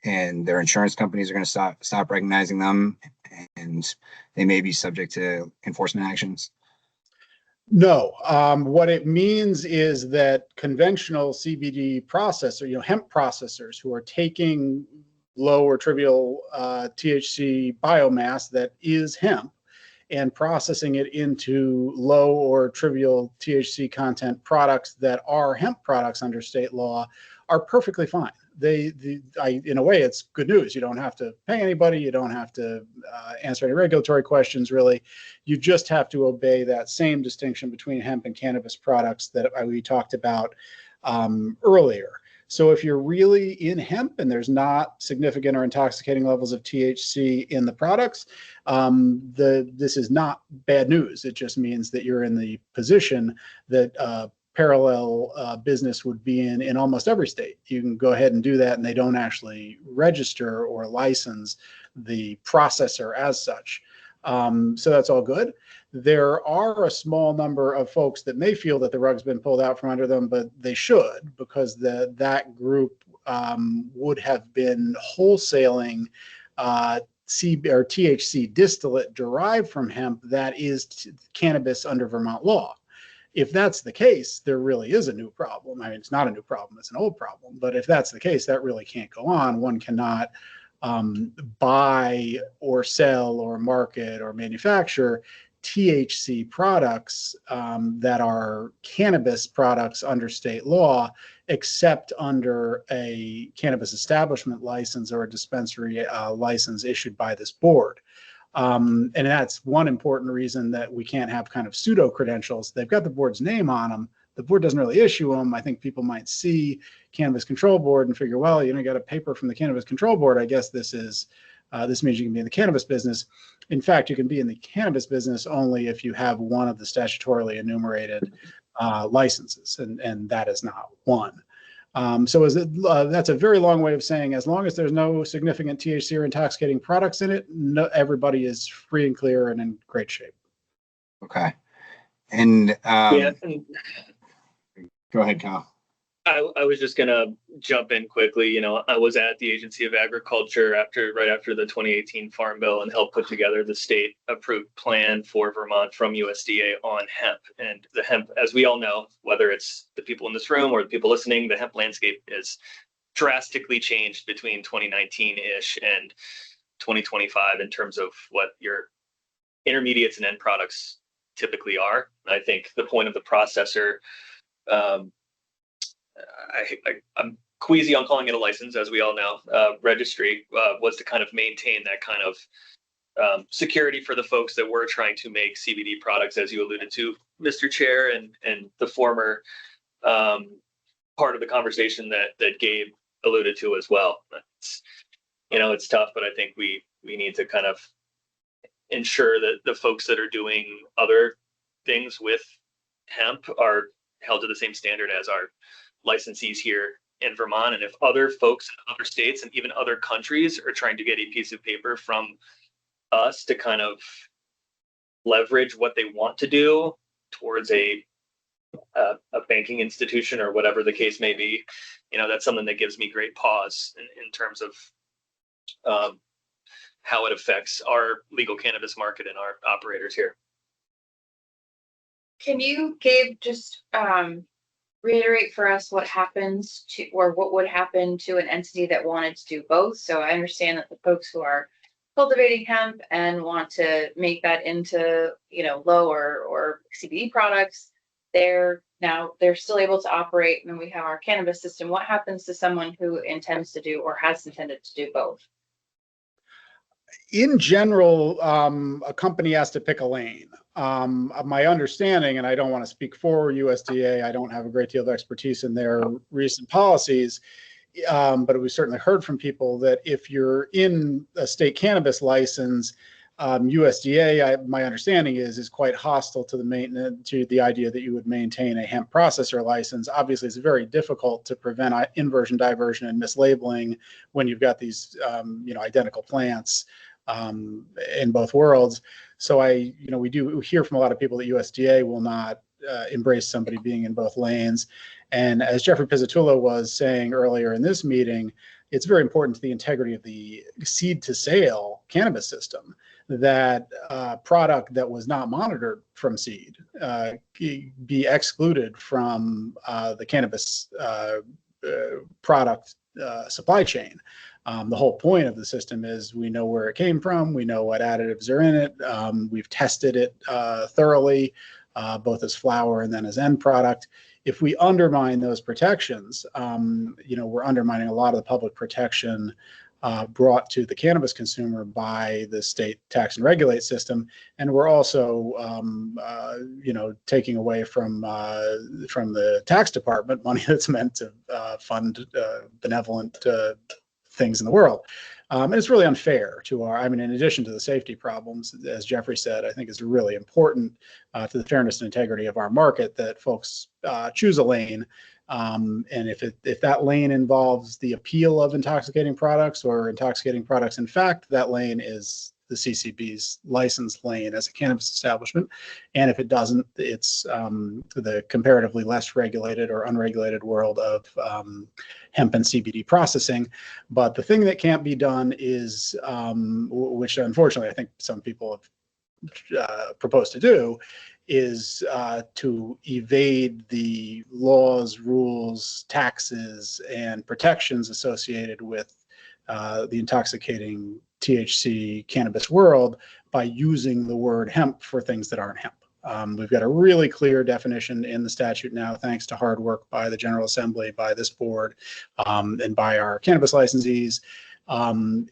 And their insurance companies are going to stop recognizing them, and they may be subject to enforcement actions? No. What it means is that conventional CBD hemp processors who are taking low or trivial THC biomass that is hemp and processing it into low or trivial THC content products that are hemp products under state law are perfectly fine. In a way, it's good news. You don't have to pay anybody. You don't have to answer any regulatory questions, really. You just have to obey that same distinction between hemp and cannabis products that we talked about earlier. So if you're really in hemp and there's not significant or intoxicating levels of THC in the products, this is not bad news. It just means that you're in the position that parallel business would be in almost every state. You can go ahead and do that, and they don't actually register or license the processor as such. So that's all good. There are a small number of folks that may feel that the rug's been pulled out from under them, but they should, because that group would have been wholesaling THC distillate derived from hemp that is cannabis under Vermont law. If that's the case, there really is a new problem. I mean, it's not a new problem, it's an old problem. But if that's the case, that really can't go on. One cannot buy or sell or market or manufacture THC products that are cannabis products under state law, except under a cannabis establishment license or a dispensary license issued by this board. And that's one important reason that we can't have kind of pseudo credentials. They've got the board's name on them. The board doesn't really issue them. I think people might see Cannabis Control Board and figure, well, you got a paper from the Cannabis Control Board. I guess this means you can be in the cannabis business. In fact, you can be in the cannabis business only if you have one of the statutorily enumerated licenses, and that is not one. That's a very long way of saying, as long as there's no significant THC or intoxicating products in it, everybody is free and clear and in great shape. Okay. And Yeah. And go ahead, Kyle. I was just gonna jump in quickly. You know, I was at the Agency of Agriculture right after the 2018 Farm Bill and helped put together the state approved plan for Vermont from USDA on hemp. And the hemp, as we all know, whether it's the people in this room or the people listening, the hemp landscape is drastically changed between 2019-ish and 2025 in terms of what your intermediates and end products typically are. I think the point of the processor, I'm queasy on calling it a license, as we all know, registry, was to kind of maintain that kind of security for the folks that were trying to make CBD products, as you alluded to, Mr. Chair, and the former part of the conversation that Gabe alluded to as well. It's, it's tough, but I think we need to kind of ensure that the folks that are doing other things with hemp are held to the same standard as our licensees here in Vermont. And if other folks in other states and even other countries are trying to get a piece of paper from us to kind of leverage what they want to do towards a banking institution or whatever the case may be, that's something that gives me great pause in terms of how it affects our legal cannabis market and our operators here. Can you, Gabe, just reiterate for us what happens to, or what would happen to an entity that wanted to do both? So I understand that the folks who are cultivating hemp and want to make that into, low or CBD products, they're still able to operate, and we have our cannabis system. What happens to someone who intends to do or has intended to do both? In general, a company has to pick a lane. My understanding, and I don't want to speak for USDA, I don't have a great deal of expertise in their recent policies, but we certainly heard from people that if you're in a state cannabis license, USDA, my understanding is quite hostile to the idea that you would maintain a hemp processor license. Obviously, it's very difficult to prevent inversion, diversion, and mislabeling when you've got these, identical plants in both worlds. So we do hear from a lot of people that USDA will not embrace somebody being in both lanes. And as Jeffrey Pizzatullo was saying earlier in this meeting, it's very important to the integrity of the seed to sale cannabis system that product that was not monitored from seed be excluded from the cannabis product supply chain. The whole point of the system is we know where it came from, we know what additives are in it, we've tested it thoroughly, both as flower and then as end product. If we undermine those protections, we're undermining a lot of the public protection brought to the cannabis consumer by the state tax and regulate system, and we're also, taking away from the tax department money that's meant to fund benevolent things in the world. And it's really unfair to in addition to the safety problems, as Jeffrey said, I think it's really important to the fairness and integrity of our market that folks choose a lane. And if that lane involves the appeal of intoxicating products or intoxicating products, in fact, that lane is the CCB's licensed lane as a cannabis establishment. And if it doesn't, it's the comparatively less regulated or unregulated world of hemp and CBD processing. But the thing that can't be done is, which unfortunately I think some people have proposed to do, is to evade the laws, rules, taxes, and protections associated with the intoxicating THC cannabis world by using the word hemp for things that aren't hemp. We've got a really clear definition in the statute now, thanks to hard work by the General Assembly, by this board, and by our cannabis licensees.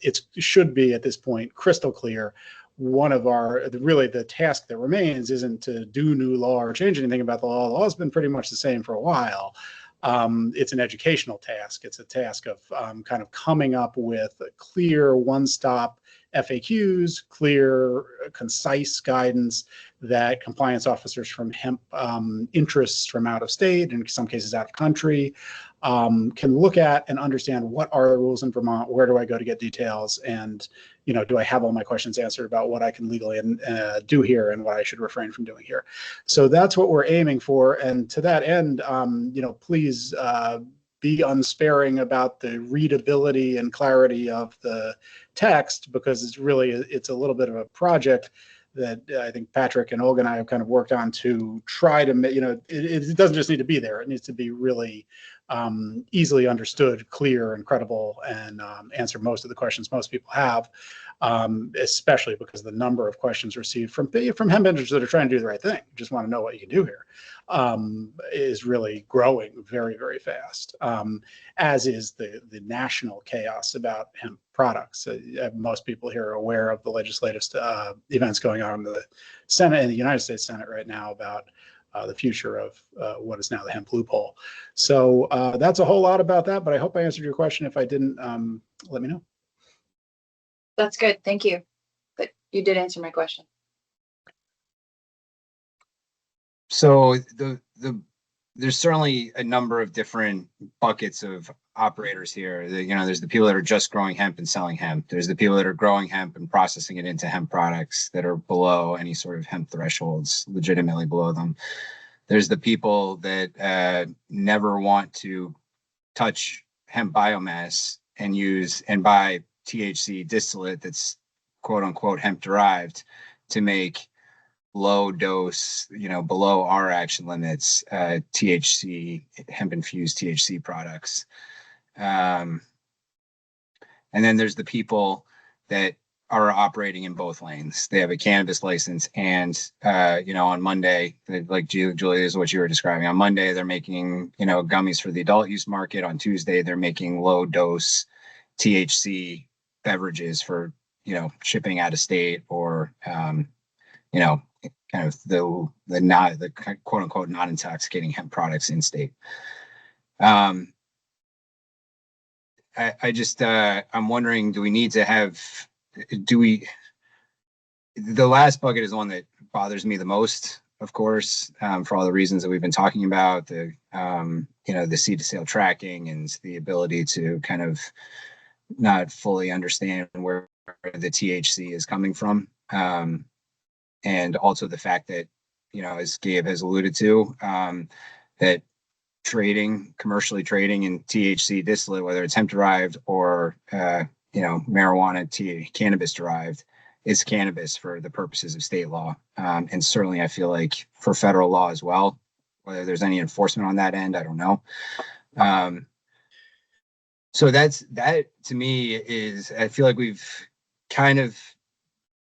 It should be at this point crystal clear. One of the task that remains isn't to do new law or change anything about the law. The law has been pretty much the same for a while. It's an educational task. It's a task of kind of coming up with a clear one-stop FAQs, clear, concise guidance that compliance officers from hemp interests from out of state, and in some cases out of country, can look at and understand what are the rules in Vermont, where do I go to get details, and do I have all my questions answered about what I can legally do here and what I should refrain from doing here. So that's what we're aiming for. And to that end, please be unsparing about the readability and clarity of the text, because it's a little bit of a project that I think Patrick and Olga and I have kind of worked on to try to make, it doesn't just need to be there. It needs to be really easily understood, clear, and credible, and answer most of the questions most people have, especially because the number of questions received from hemp industries that are trying to do the right thing, just want to know what you can do here, is really growing very, very fast, as is the national chaos about hemp products. Most people here are aware of the legislative events going on in the Senate, in the United States Senate right now, about the future of what is now the hemp loophole. So that's a whole lot about that, but I hope I answered your question. If I didn't, let me know. That's good. Thank you. But you did answer my question. So there's certainly a number of different buckets of operators here. There's the people that are just growing hemp and selling hemp. There's the people that are growing hemp and processing it into hemp products that are below any sort of hemp thresholds, legitimately below them. There's the people that never want to touch hemp biomass and buy THC distillate that's quote unquote hemp derived to make low dose, below our action limits, THC, hemp infused THC products. And then there's the people that are operating in both lanes. They have a cannabis license, and on Monday, like Julie, is what you were describing. On Monday, they're making gummies for the adult use market. On Tuesday, they're making low dose THC beverages for shipping out of state, or kind of the quote unquote non intoxicating hemp products in state. I'm wondering, do we need to have? The last bucket is the one that bothers me the most, of course, for all the reasons that we've been talking about, the seed to sale tracking and the ability to kind of not fully understand where the THC is coming from. And also the fact that, as Gabe has alluded to, that commercially trading in THC distillate, whether it's hemp derived or, marijuana, cannabis derived, is cannabis for the purposes of state law. And certainly I feel like for federal law as well, whether there's any enforcement on that end, I don't know. So that to me is, I feel like we've kind of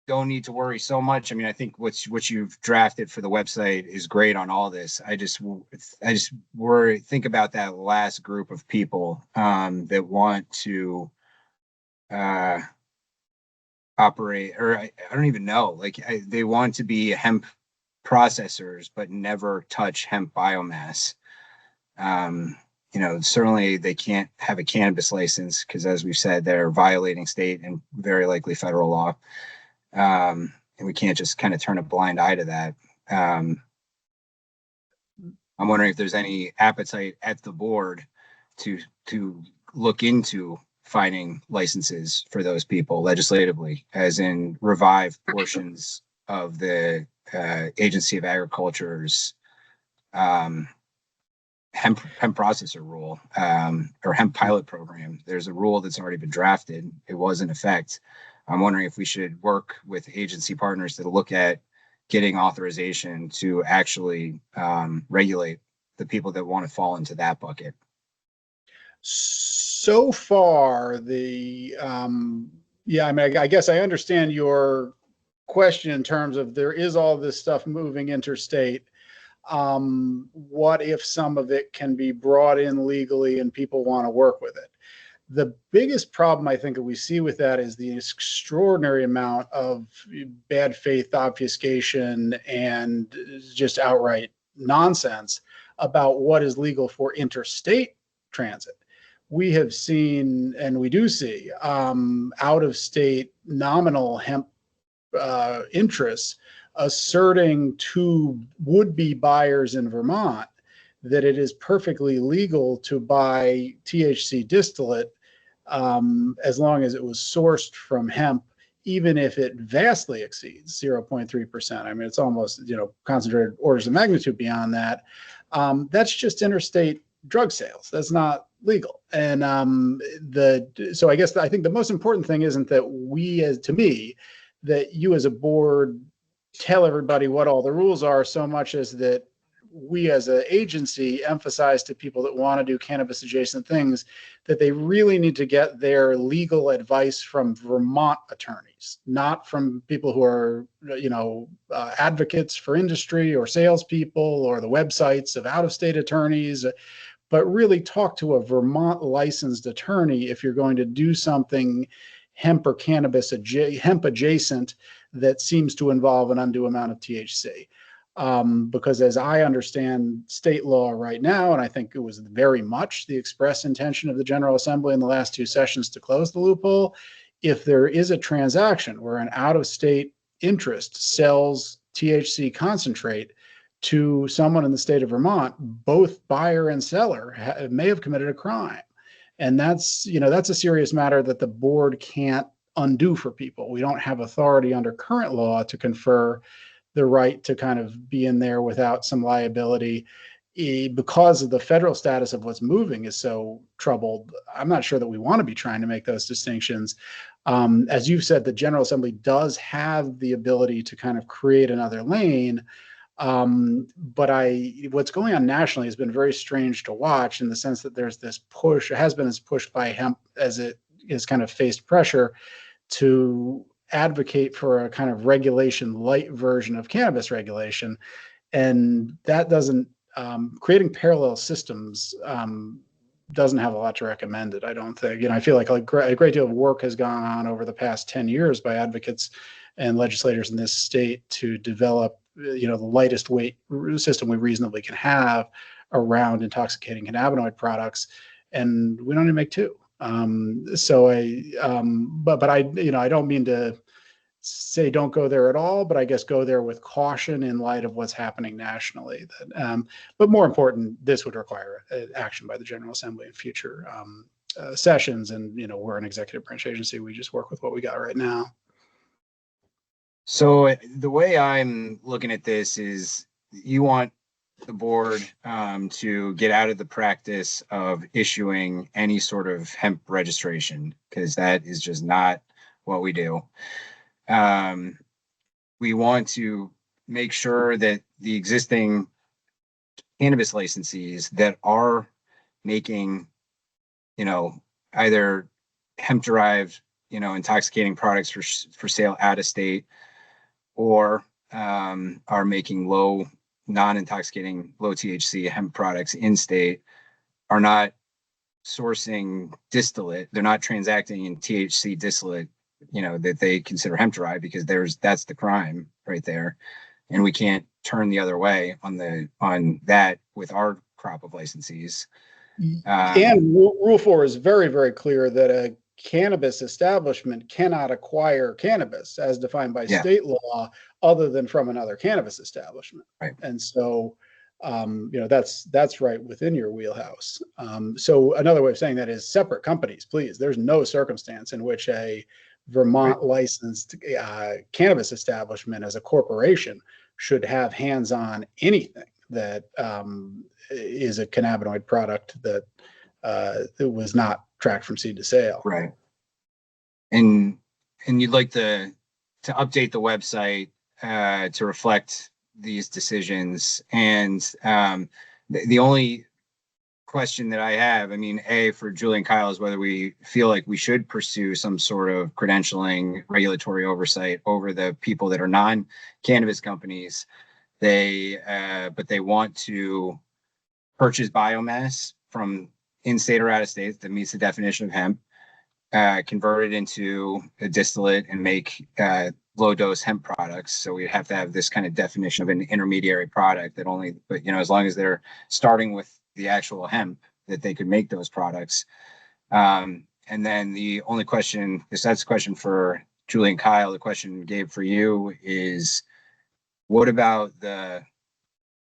don't need to worry so much. I mean, I think what you've drafted for the website is great on all this. I just worry, think about that last group of people that want to operate, or I don't even know, they want to be hemp processors but never touch hemp biomass. Certainly they can't have a cannabis license because, as we've said, they're violating state and very likely federal law. And we can't just kind of turn a blind eye to that. I'm wondering if there's any appetite at the board to look into finding licenses for those people legislatively, as in revive portions of the Agency of Agriculture's hemp processor rule, or hemp pilot program. There's a rule that's already been drafted. It was in effect. I'm wondering if we should work with agency partners to look at getting authorization to actually regulate the people that want to fall into that bucket. So far, I guess I understand your question in terms of there is all this stuff moving interstate. What if some of it can be brought in legally and people want to work with it? The biggest problem I think that we see with that is the extraordinary amount of bad faith obfuscation and just outright nonsense about what is legal for interstate transit. We have seen, and we do see, out of state nominal hemp interests asserting to would-be buyers in Vermont that it is perfectly legal to buy THC distillate as long as it was sourced from hemp, even if it vastly exceeds 0.3%. I mean, it's almost, concentrated orders of magnitude beyond that. That's just interstate drug sales. That's not legal. And so I guess I think the most important thing isn't that that you as a board tell everybody what all the rules are, so much as that we as an agency emphasize to people that want to do cannabis adjacent things that they really need to get their legal advice from Vermont attorneys, not from people who are, advocates for industry or salespeople or the websites of out-of-state attorneys, but really talk to a Vermont licensed attorney if you're going to do something hemp or cannabis hemp adjacent that seems to involve an undue amount of THC. Because as I understand state law right now, and I think it was very much the express intention of the General Assembly in the last two sessions to close the loophole, if there is a transaction where an out-of-state interest sells THC concentrate to someone in the state of Vermont, both buyer and seller may have committed a crime. And that's a serious matter that the board can't undo for people. We don't have authority under current law to confer the right to kind of be in there without some liability because of the federal status of what's moving is so troubled. I'm not sure that we want to be trying to make those distinctions. As you've said, the General Assembly does have the ability to kind of create another lane. But what's going on nationally has been very strange to watch in the sense that there's this push, it has been this push by hemp as it is kind of faced pressure to advocate for a kind of regulation light version of cannabis regulation. And that doesn't, creating parallel systems doesn't have a lot to recommend it, I don't think. I feel like a great deal of work has gone on over the past 10 years by advocates and legislators in this state to develop, the lightest weight system we reasonably can have around intoxicating cannabinoid products. And we don't even make two. But I don't mean to say don't go there at all, but I guess go there with caution in light of what's happening nationally. But more important, this would require action by the General Assembly in future sessions. And, we're an executive branch agency. We just work with what we got right now. So the way I'm looking at this is you want the board to get out of the practice of issuing any sort of hemp registration, because that is just not what we do. We want to make sure that the existing cannabis licensees that are making, either hemp derived, intoxicating products for sale out of state, or are making low non-intoxicating, low THC hemp products in state, are not sourcing distillate. They're not transacting in THC distillate, that they consider hemp derived, because that's the crime right there. And we can't turn the other way on that with our crop of licensees. And Rule 4 is very, very clear that a cannabis establishment cannot acquire cannabis as defined by state law other than from another cannabis establishment. Right. And so, that's right within your wheelhouse. So another way of saying that is separate companies, please. There's no circumstance in which a Vermont licensed cannabis establishment as a corporation should have hands on anything that is a cannabinoid product that it was not tracked from seed to sale. Right. And you'd like to update the website to reflect these decisions. And the only question that I have, for Julie Kyle, is whether we feel like we should pursue some sort of credentialing regulatory oversight over the people that are non-cannabis companies. But they want to purchase biomass from in-state or out-of-state that meets the definition of hemp, convert it into a distillate and make low-dose hemp products. So we have to have this kind of definition of an intermediary product that as long as they're starting with the actual hemp, that they could make those products. And then the only question, that's the question for Julie and Kyle. The question, Gabe, for you is, what about the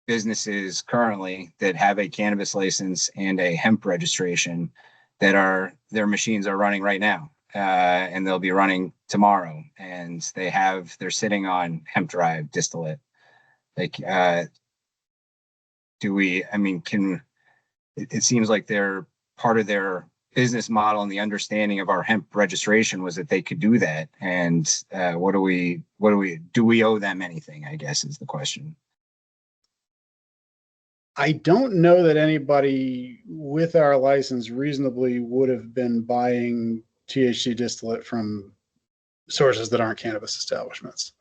businesses currently that have a cannabis license and a hemp registration that their machines are running right now, and they'll be running tomorrow, and they're sitting on hemp derived distillate. Like, it seems like they're part of their business model, and the understanding of our hemp registration was that they could do that. And do we owe them anything, I guess, is the question. I don't know that anybody with our license reasonably would have been buying THC distillate from sources that aren't cannabis establishments.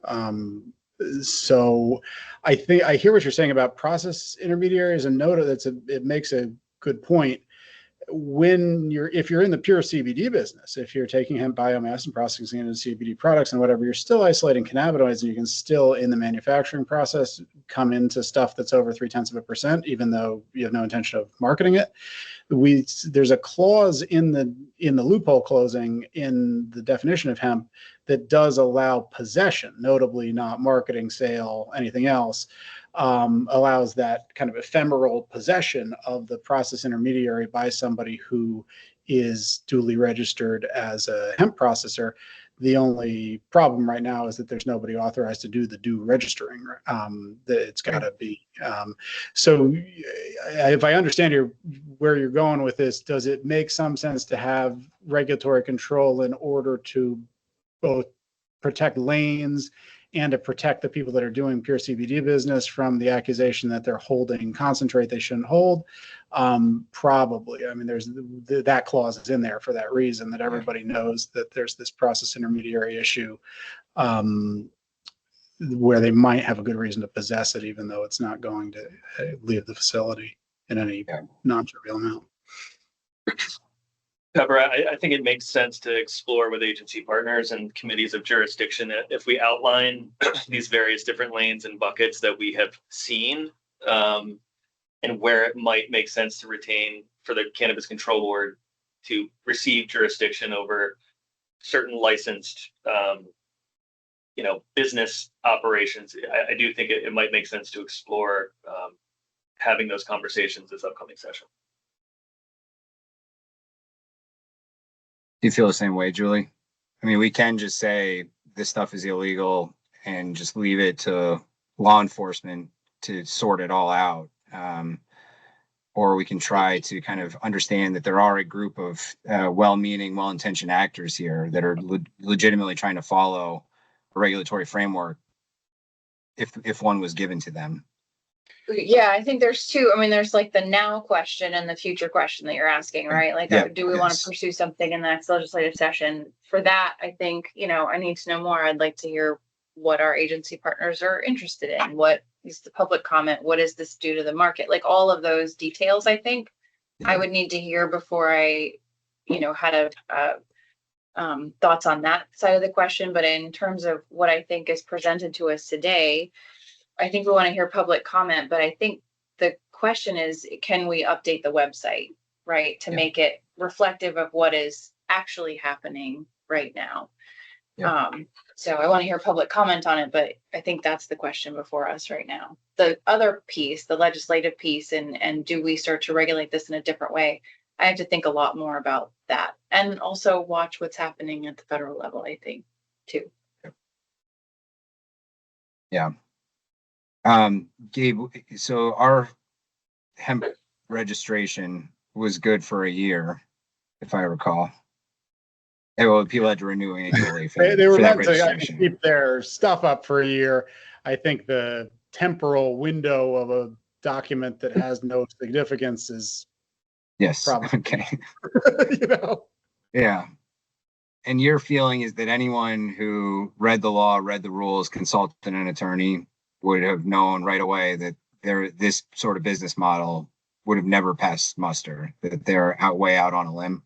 So I think I hear what you're saying about process intermediaries, and note it makes a good point. If you're in the pure CBD business, if you're taking hemp biomass and processing it into CBD products and whatever, you're still isolating cannabinoids, and you can still, in the manufacturing process, come into stuff that's over 0.3%, even though you have no intention of marketing it. There's a clause in the loophole closing in the definition of hemp that does allow possession, notably not marketing, sale, anything else. Allows that kind of ephemeral possession of the process intermediary by somebody who is duly registered as a hemp processor. The only problem right now is that there's nobody authorized to do the due registering. That it's got to be. So if I understand where you're going with this, does it make some sense to have regulatory control in order to both protect lanes and to protect the people that are doing pure CBD business from the accusation that they're holding concentrate they shouldn't hold? Probably. I mean, there's that clause is in there for that reason, that everybody knows that there's this process intermediary issue, where they might have a good reason to possess it, even though it's not going to leave the facility in any non-trivial amount. Pepper, I think it makes sense to explore with agency partners and committees of jurisdiction if we outline these various different lanes and buckets that we have seen, and where it might make sense to retain for the Cannabis Control Board to receive jurisdiction over certain licensed, business operations. I do think it might make sense to explore having those conversations this upcoming session. Do you feel the same way, Julie? I mean, we can just say this stuff is illegal and just leave it to law enforcement to sort it all out. Or we can try to kind of understand that there are a group of well-meaning, well-intentioned actors here that are legitimately trying to follow a regulatory framework if one was given to them. Yeah, I think there's two. I mean, there's like the now question and the future question that you're asking, right? Like, do we want to pursue something in the next legislative session? For that, I think, I need to know more. I'd like to hear what our agency partners are interested in. What is the public comment? What does this do to the market? Like all of those details, I think I would need to hear before I, had thoughts on that side of the question. But in terms of what I think is presented to us today, I think we want to hear public comment, but I think the question is, can we update the website, right, to make it reflective of what is actually happening right now? So I want to hear public comment on it, but I think that's the question before us right now. The other piece, the legislative piece, and do we start to regulate this in a different way? I have to think a lot more about that, and also watch what's happening at the federal level, I think, too. Yeah. Gabe, so our hemp registration was good for a year, if I recall. Well, people had to renew annually they were for that meant to registration. keep their stuff up for a year. I think the temporal window of a document that has no significance is probably okay. Yeah. And your feeling is that anyone who read the law, read the rules, consulted an attorney would have known right away that this sort of business model would have never passed muster, that they're way out on a limb.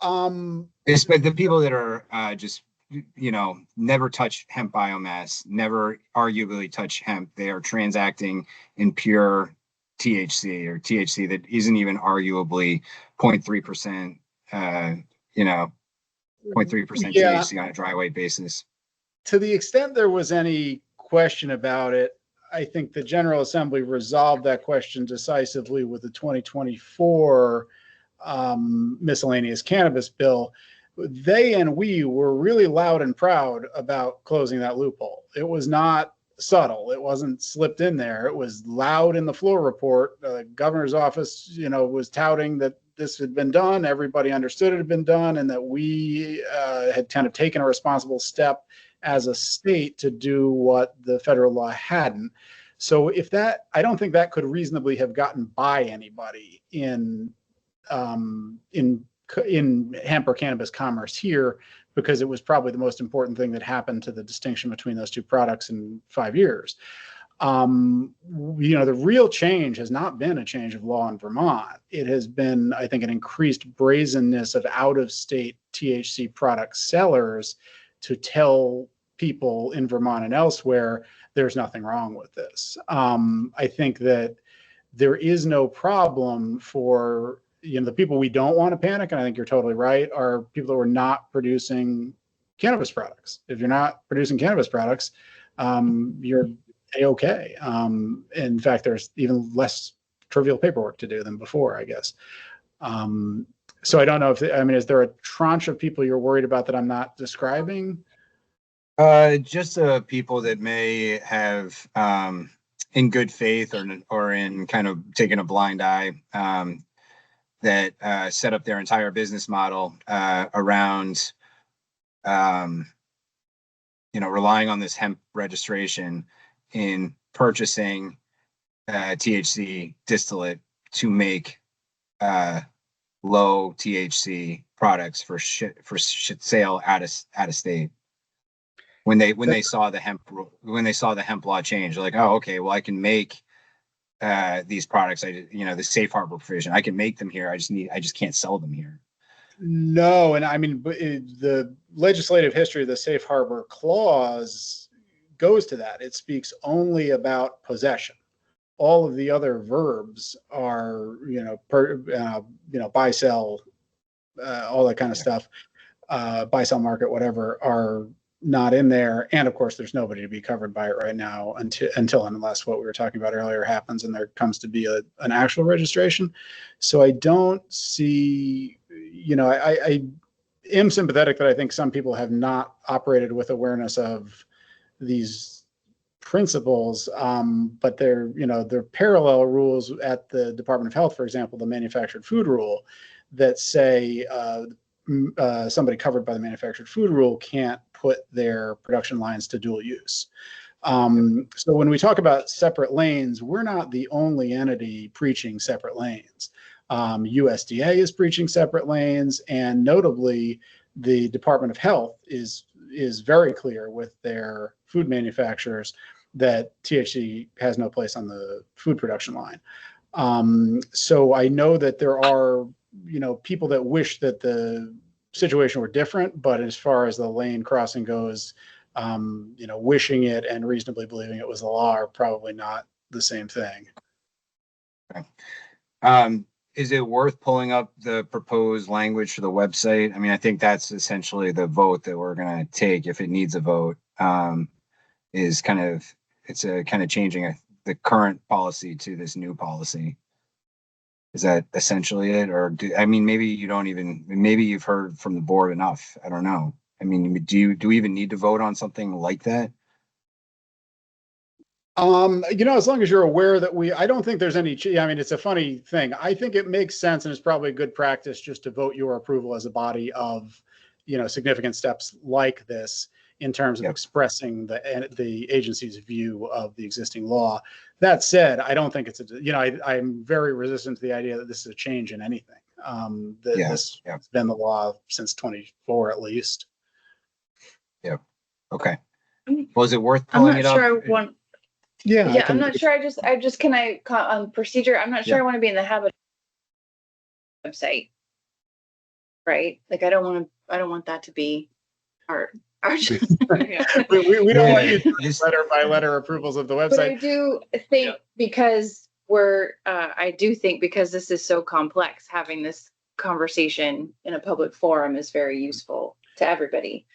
But the people that are just, never touch hemp biomass, never arguably touch hemp, they are transacting in pure THC or THC that isn't even arguably 0.3%, 0.3% THC on a dry weight basis. To the extent there was any question about it, I think the General Assembly resolved that question decisively with the 2024 miscellaneous cannabis bill. They and we were really loud and proud about closing that loophole. It was not subtle. It wasn't slipped in there. It was loud in the floor report. The governor's office, was touting that this had been done. Everybody understood it had been done, and that we had kind of taken a responsible step as a state to do what the federal law hadn't. So I don't think that could reasonably have gotten by anybody in hemp or cannabis commerce here, because it was probably the most important thing that happened to the distinction between those two products in 5 years. The real change has not been a change of law in Vermont. It has been, I think, an increased brazenness of out-of-state THC product sellers to tell people in Vermont and elsewhere there's nothing wrong with this. I think that there is no problem for the people we don't want to panic, and I think you're totally right, are people who are not producing cannabis products. If you're not producing cannabis products, you're A-okay. In fact, there's even less trivial paperwork to do than before, I guess. So I don't know is there a tranche of people you're worried about that I'm not describing? Just people that may have, in good faith or in kind of taking a blind eye, that set up their entire business model around, relying on this hemp registration in purchasing THC distillate to make low THC products for sale out of state. When they saw the hemp law change, they're like, oh, okay, well, I can make these products. The safe harbor provision, I can make them here. I just can't sell them here. No, and the legislative history of the safe harbor clause goes to that. It speaks only about possession. All of the other verbs are, buy, sell, all that kind of stuff, buy, sell, market, whatever, are not in there. And of course, there's nobody to be covered by it right now until and unless what we were talking about earlier happens and there comes to be an actual registration. So I don't see, I am sympathetic that I think some people have not operated with awareness of these principles, but they're parallel rules at the Department of Health, for example, the manufactured food rule, that say somebody covered by the manufactured food rule can't put their production lines to dual use. So when we talk about separate lanes, we're not the only entity preaching separate lanes. USDA is preaching separate lanes, and notably, the Department of Health is very clear with their food manufacturers that THC has no place on the food production line. So I know that there are people that wish that the situation were different, but as far as the lane crossing goes, wishing it and reasonably believing it was the law are probably not the same thing. Okay. Is it worth pulling up the proposed language for the website? I think that's essentially the vote that we're going to take, if it needs a vote, it's a kind of changing the current policy to this new policy. Is that essentially it? Or maybe you've heard from the board enough. I don't know. Do we even need to vote on something like that? As long as you're aware that I don't think there's any, it's a funny thing. I think it makes sense, and it's probably a good practice just to vote your approval as a body of, significant steps like this in terms of expressing the agency's view of the existing law. That said, I don't think I'm very resistant to the idea that this is a change in anything. This has been the law since 24 at least. Yeah. Okay. Well, is it worth pulling it up? I'm not sure. On procedure, I'm not sure I want to be in the habit of website. Right? Like I don't want that to be our we don't want you to do letter by letter approvals of the website. But I do think because because this is so complex, having this conversation in a public forum is very useful to everybody.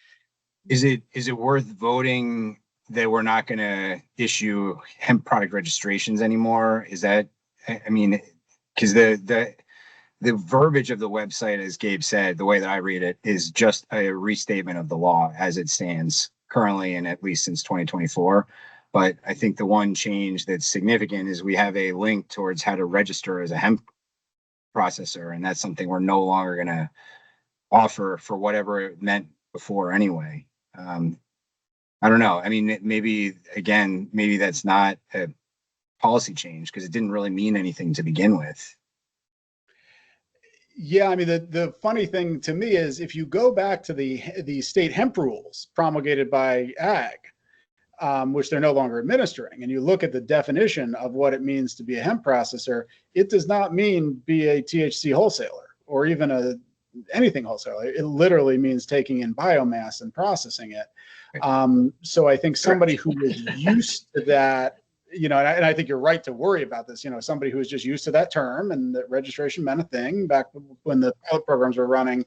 Is it worth voting that we're not going to issue hemp product registrations anymore? Is that, I mean, because the verbiage of the website, as Gabe said, the way that I read it, is just a restatement of the law as it stands currently, and at least since 2024. But I think the one change that's significant is we have a link towards how to register as a hemp processor, and that's something we're no longer going to offer for whatever it meant before anyway. I don't know. I mean, maybe that's not a policy change because it didn't really mean anything to begin with. Yeah, I mean, the funny thing to me is if you go back to the state hemp rules promulgated by Ag, which they're no longer administering, and you look at the definition of what it means to be a hemp processor, it does not mean be a THC wholesaler or even anything wholesaler. It literally means taking in biomass and processing it. So I think somebody who is used to that, and I think you're right to worry about this, somebody who is just used to that term and that registration meant a thing back when the pilot programs were running,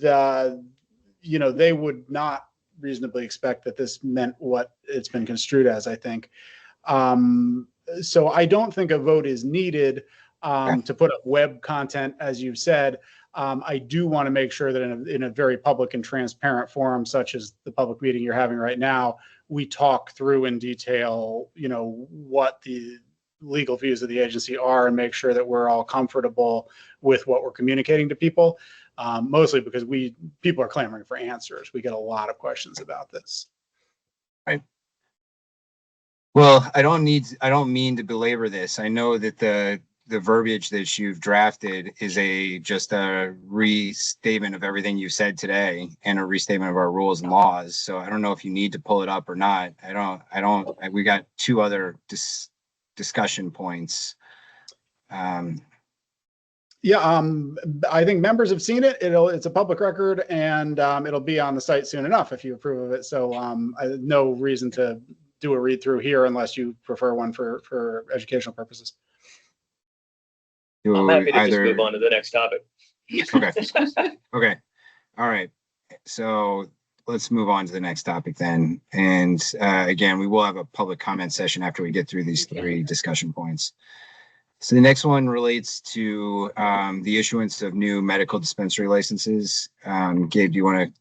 they would not reasonably expect that this meant what it's been construed as, I think. So I don't think a vote is needed to put up web content, as you've said. I do want to make sure that in a very public and transparent forum, such as the public meeting you're having right now, we talk through in detail, what the legal views of the agency are and make sure that we're all comfortable with what we're communicating to people. Mostly because people are clamoring for answers. We get a lot of questions about this. Right. Well, I don't mean to belabor this. I know that the verbiage that you've drafted is just a restatement of everything you said today and a restatement of our rules and laws. So I don't know if you need to pull it up or not. We got two other discussion points. Yeah, I think members have seen it. It's a public record, and it'll be on the site soon enough if you approve of it. So no reason to do a read through here unless you prefer one for educational purposes. I'm happy to just move on to the next topic. Okay. Okay. All right. So let's move on to the next topic then. And again, we will have a public comment session after we get through these three discussion points. So the next one relates to the issuance of new medical dispensary licenses. Gabe, do you want to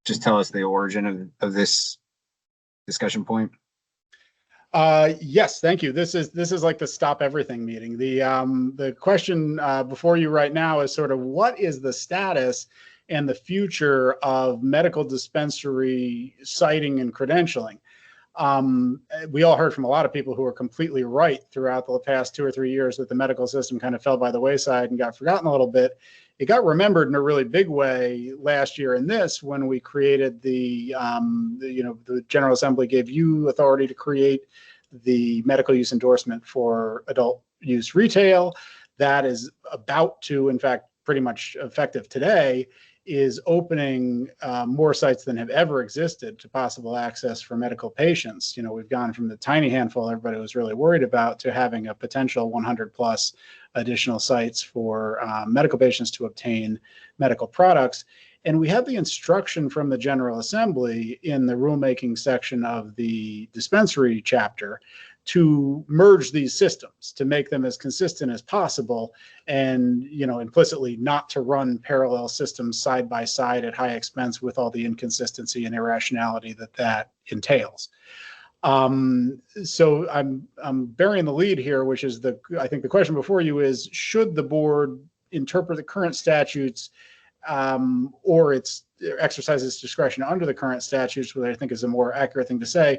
just tell us the origin of this discussion point? Yes, thank you. This is like the stop everything meeting. The question before you right now is sort of what is the status and the future of medical dispensary siting and credentialing? We all heard from a lot of people who were completely right throughout the past 2 or 3 years that the medical system kind of fell by the wayside and got forgotten a little bit. It got remembered in a really big way last year in this when we created the General Assembly gave you authority to create the medical use endorsement for adult use retail. That is about to, in fact, pretty much effective today, is opening more sites than have ever existed to possible access for medical patients. We've gone from the tiny handful everybody was really worried about to having a potential 100 plus additional sites for medical patients to obtain medical products. And we have the instruction from the General Assembly in the rulemaking section of the dispensary chapter to merge these systems, to make them as consistent as possible, and implicitly not to run parallel systems side by side at high expense with all the inconsistency and irrationality that entails. So I'm burying the lead here, which is I think the question before you is, should the board interpret the current statutes or exercise its discretion under the current statutes, which I think is a more accurate thing to say,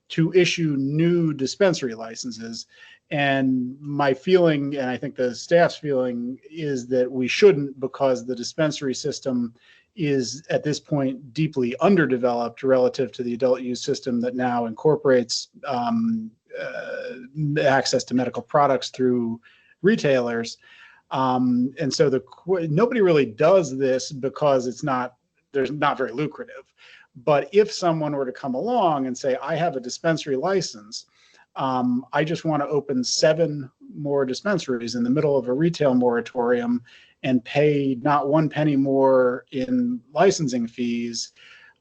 to issue new dispensary licenses? And my feeling, and I think the staff's feeling, is that we shouldn't, because the dispensary system is at this point deeply underdeveloped relative to the adult use system that now incorporates access to medical products through retailers. And so nobody really does this because they're not very lucrative. But if someone were to come along and say, I have a dispensary license, I just want to open 7 more dispensaries in the middle of a retail moratorium and pay not 1 penny more in licensing fees,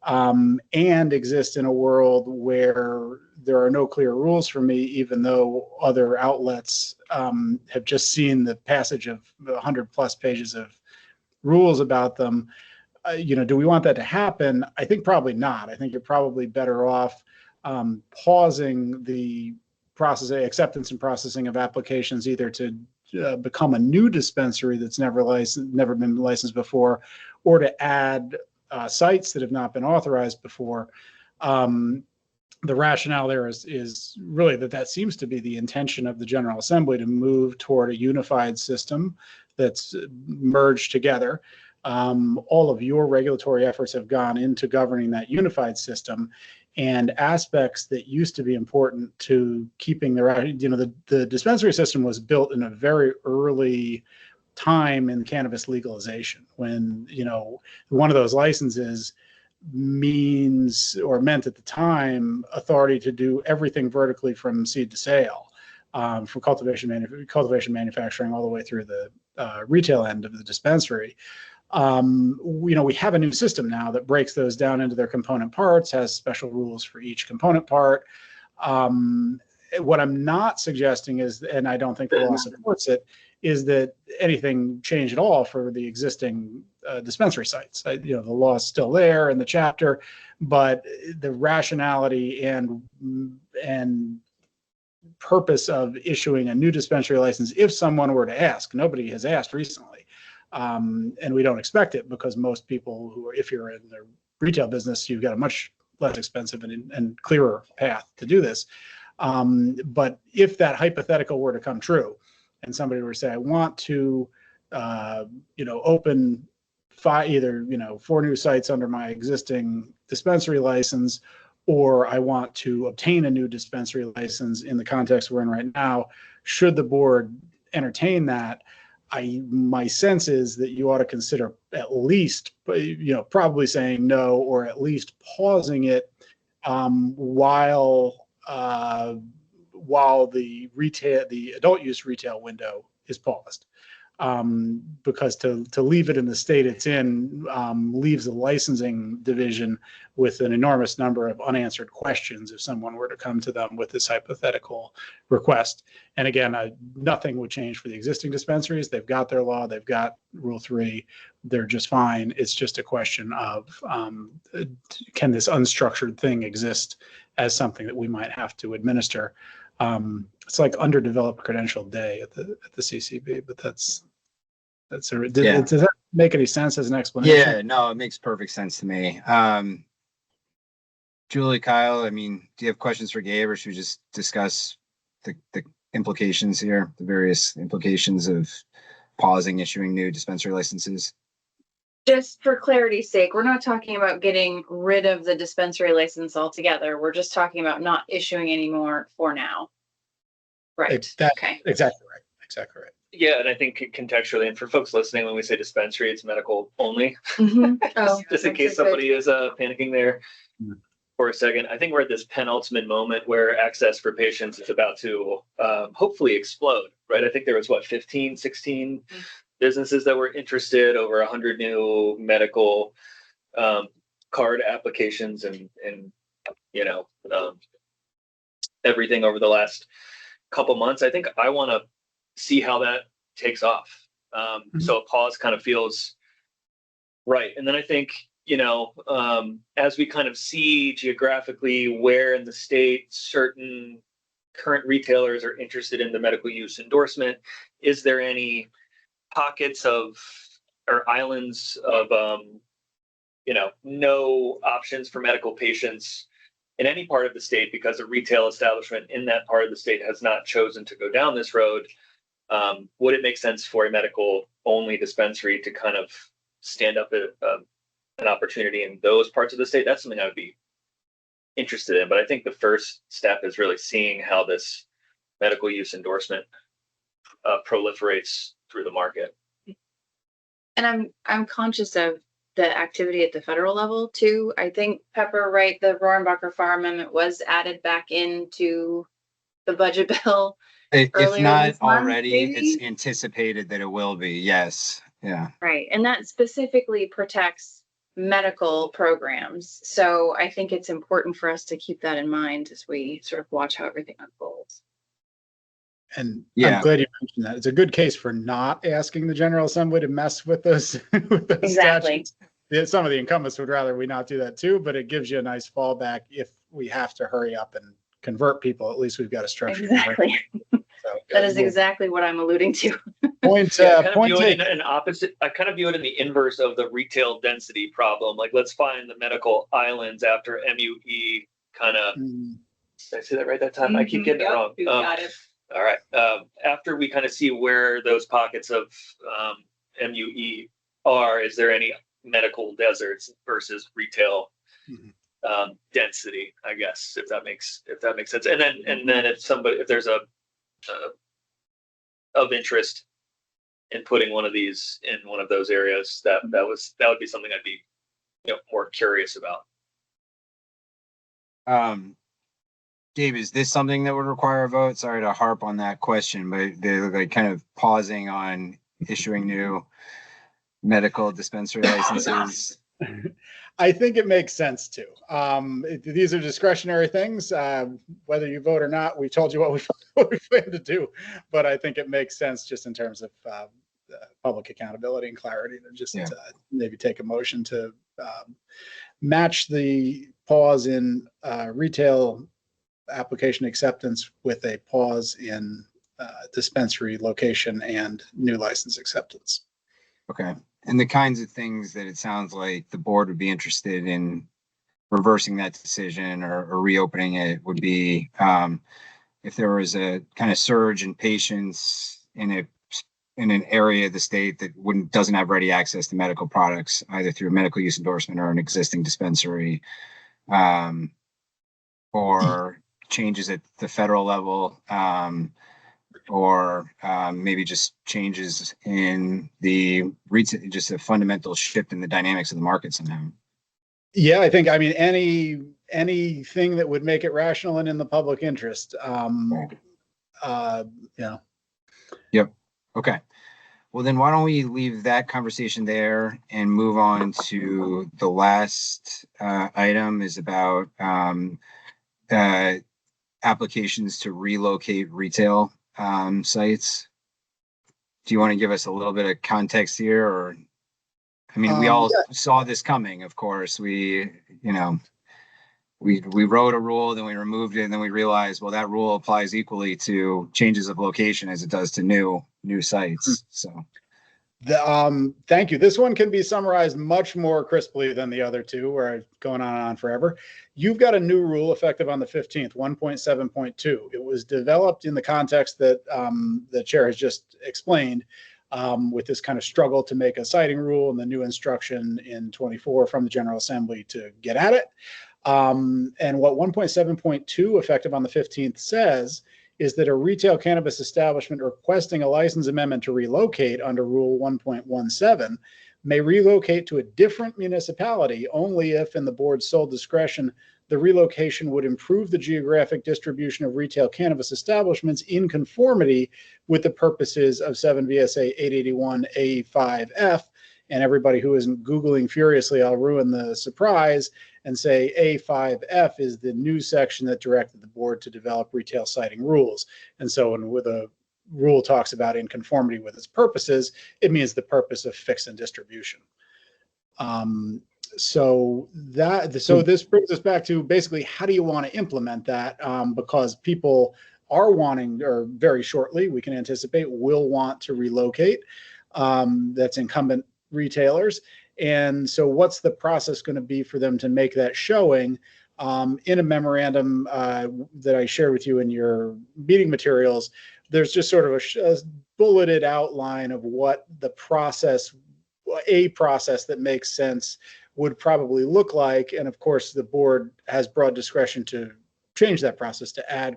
and exist in a world where there are no clear rules for me, even though other outlets have just seen the passage of 100+ pages of rules about them. Do we want that to happen? I think probably not. I think you're probably better off pausing the acceptance and processing of applications, either to become a new dispensary that's never been licensed before, or to add sites that have not been authorized before. The rationale there is really that seems to be the intention of the General Assembly, to move toward a unified system that's merged together. All of your regulatory efforts have gone into governing that unified system, and aspects that used to be important to keeping the dispensary system was built in a very early time in cannabis legalization, when one of those licenses meant at the time authority to do everything vertically from seed to sale, from cultivation manufacturing all the way through the retail end of the dispensary. We have a new system now that breaks those down into their component parts, has special rules for each component part. What I'm not suggesting is, and I don't think the law supports it, is that anything change at all for the existing dispensary sites. The law is still there in the chapter, but the rationality and purpose of issuing a new dispensary license, if someone were to ask, nobody has asked recently, and we don't expect it, because most people if you're in the retail business, you've got a much less expensive and clearer path to do this. But if that hypothetical were to come true, and somebody were to say, I want to, open either 4 new sites under my existing dispensary license, or I want to obtain a new dispensary license in the context we're in right now, should the board entertain that, my sense is that you ought to consider at least, probably saying no, or at least pausing it while the adult use retail window is paused, because to leave it in the state it's in leaves the licensing division with an enormous number of unanswered questions if someone were to come to them with this hypothetical request. And again, nothing would change for the existing dispensaries. They've got their law, they've got Rule 3, they're just fine. It's just a question of can this unstructured thing exist as something that we might have to administer. It's like underdeveloped credentialed day at the CCB, but does that make any sense as an explanation? Yeah, no, it makes perfect sense to me. Julie, Kyle, do you have questions for Gabe, or should we just discuss the implications here, the various implications of pausing issuing new dispensary licenses? Just for clarity's sake, we're not talking about getting rid of the dispensary license altogether. We're just talking about not issuing any more for now. Right. Okay. Exactly right. Yeah, and I think contextually, and for folks listening, when we say dispensary, it's medical only. Just in case somebody is panicking there for a second. I think we're at this penultimate moment where access for patients is about to hopefully explode, right? I think there was 15, 16 businesses that were interested, over 100 new medical card applications, and everything over the last couple months. I think I want to see how that takes off. So a pause kind of feels right. And then I think, as we kind of see geographically where in the state certain current retailers are interested in the medical use endorsement, is there any pockets or islands of, no options for medical patients in any part of the state because a retail establishment in that part of the state has not chosen to go down this road? Would it make sense for a medical only dispensary to kind of stand up an opportunity in those parts of the state? That's something I would be interested in. But I think the first step is really seeing how this medical use endorsement proliferates through the market. And I'm conscious of the activity at the federal level too. I think Pepper, right, the Rohrabacher Farr Amendment was added back into the budget bill. If not already, it's anticipated that it will be. Yes. Yeah. Right. And that specifically protects medical programs. So I think it's important for us to keep that in mind as we sort of watch how everything unfolds. And Yeah. I'm glad you mentioned that. It's a good case for not asking the General Assembly to mess with those, with those Exactly. statutes. Some of the incumbents would rather we not do that too, but it gives you a nice fallback if we have to hurry up and convert people. At least we've got a structure. Exactly. So, That is exactly what I'm alluding to. Point, Yeah, I kind of point view it taken. in an opposite. I kind of view it in the inverse of the retail density problem. Like, let's find the medical islands after MUE kind of. Mm, Did I say that right that time? I keep getting it wrong. You got it. All right. After we kind of see where those pockets of MUE are, is there any medical deserts versus retail density? I guess if that makes sense. And then if there's a of interest in putting one of these in one of those areas, that would be something I'd be more curious about. Dave, is this something that would require a vote? Sorry to harp on that question, but they're like kind of pausing on issuing new medical dispensary licenses. I think it makes sense to. These are discretionary things. Whether you vote or not, we told you what we plan to do. But I think it makes sense just in terms of public accountability and clarity to just maybe take a motion to match the pause in retail application acceptance with a pause in dispensary location and new license acceptance. Okay. And the kinds of things that it sounds like the board would be interested in reversing that decision or reopening it would be if there was a kind of surge in patients in an area of the state that doesn't have ready access to medical products, either through a medical use endorsement or an existing dispensary, or changes at the federal level, or maybe just changes in just a fundamental shift in the dynamics of the market somehow. Yeah, I mean, anything that would make it rational and in the public interest. Yeah. Yep. Okay. Well, then why don't we leave that conversation there and move on to the last item is about applications to relocate retail sites. Do you want to give us a little bit of context here? Or, I mean, we all saw this coming, of course. We wrote a rule, then we removed it, and then we realized, well, that rule applies equally to changes of location as it does to new sites. So thank you. This one can be summarized much more crisply than the other two, where it's going on and on forever. You've got a new rule effective on the 15th, 1.7.2. It was developed in the context that the chair has just explained, with this kind of struggle to make a citing rule and the new instruction in 24 from the General Assembly to get at it. And what 1.7.2 effective on the 15th says is that a retail cannabis establishment requesting a license amendment to relocate under Rule 1.17 may relocate to a different municipality only if, in the board's sole discretion, the relocation would improve the geographic distribution of retail cannabis establishments in conformity with the purposes of 7 VSA 881A5F. And everybody who isn't Googling furiously, I'll ruin the surprise and say A5F is the new section that directed the board to develop retail siting rules. And so when a rule talks about in conformity with its purposes, it means the purpose of fix and distribution. So this brings us back to basically how do you want to implement that? Because people are wanting, or very shortly, we can anticipate, will want to relocate. That's incumbent retailers. And so what's the process going to be for them to make that showing? In a memorandum that I share with you in your meeting materials, there's just sort of a bulleted outline of what the process, a process that makes sense, would probably look like. And of course, the board has broad discretion to change that process, to add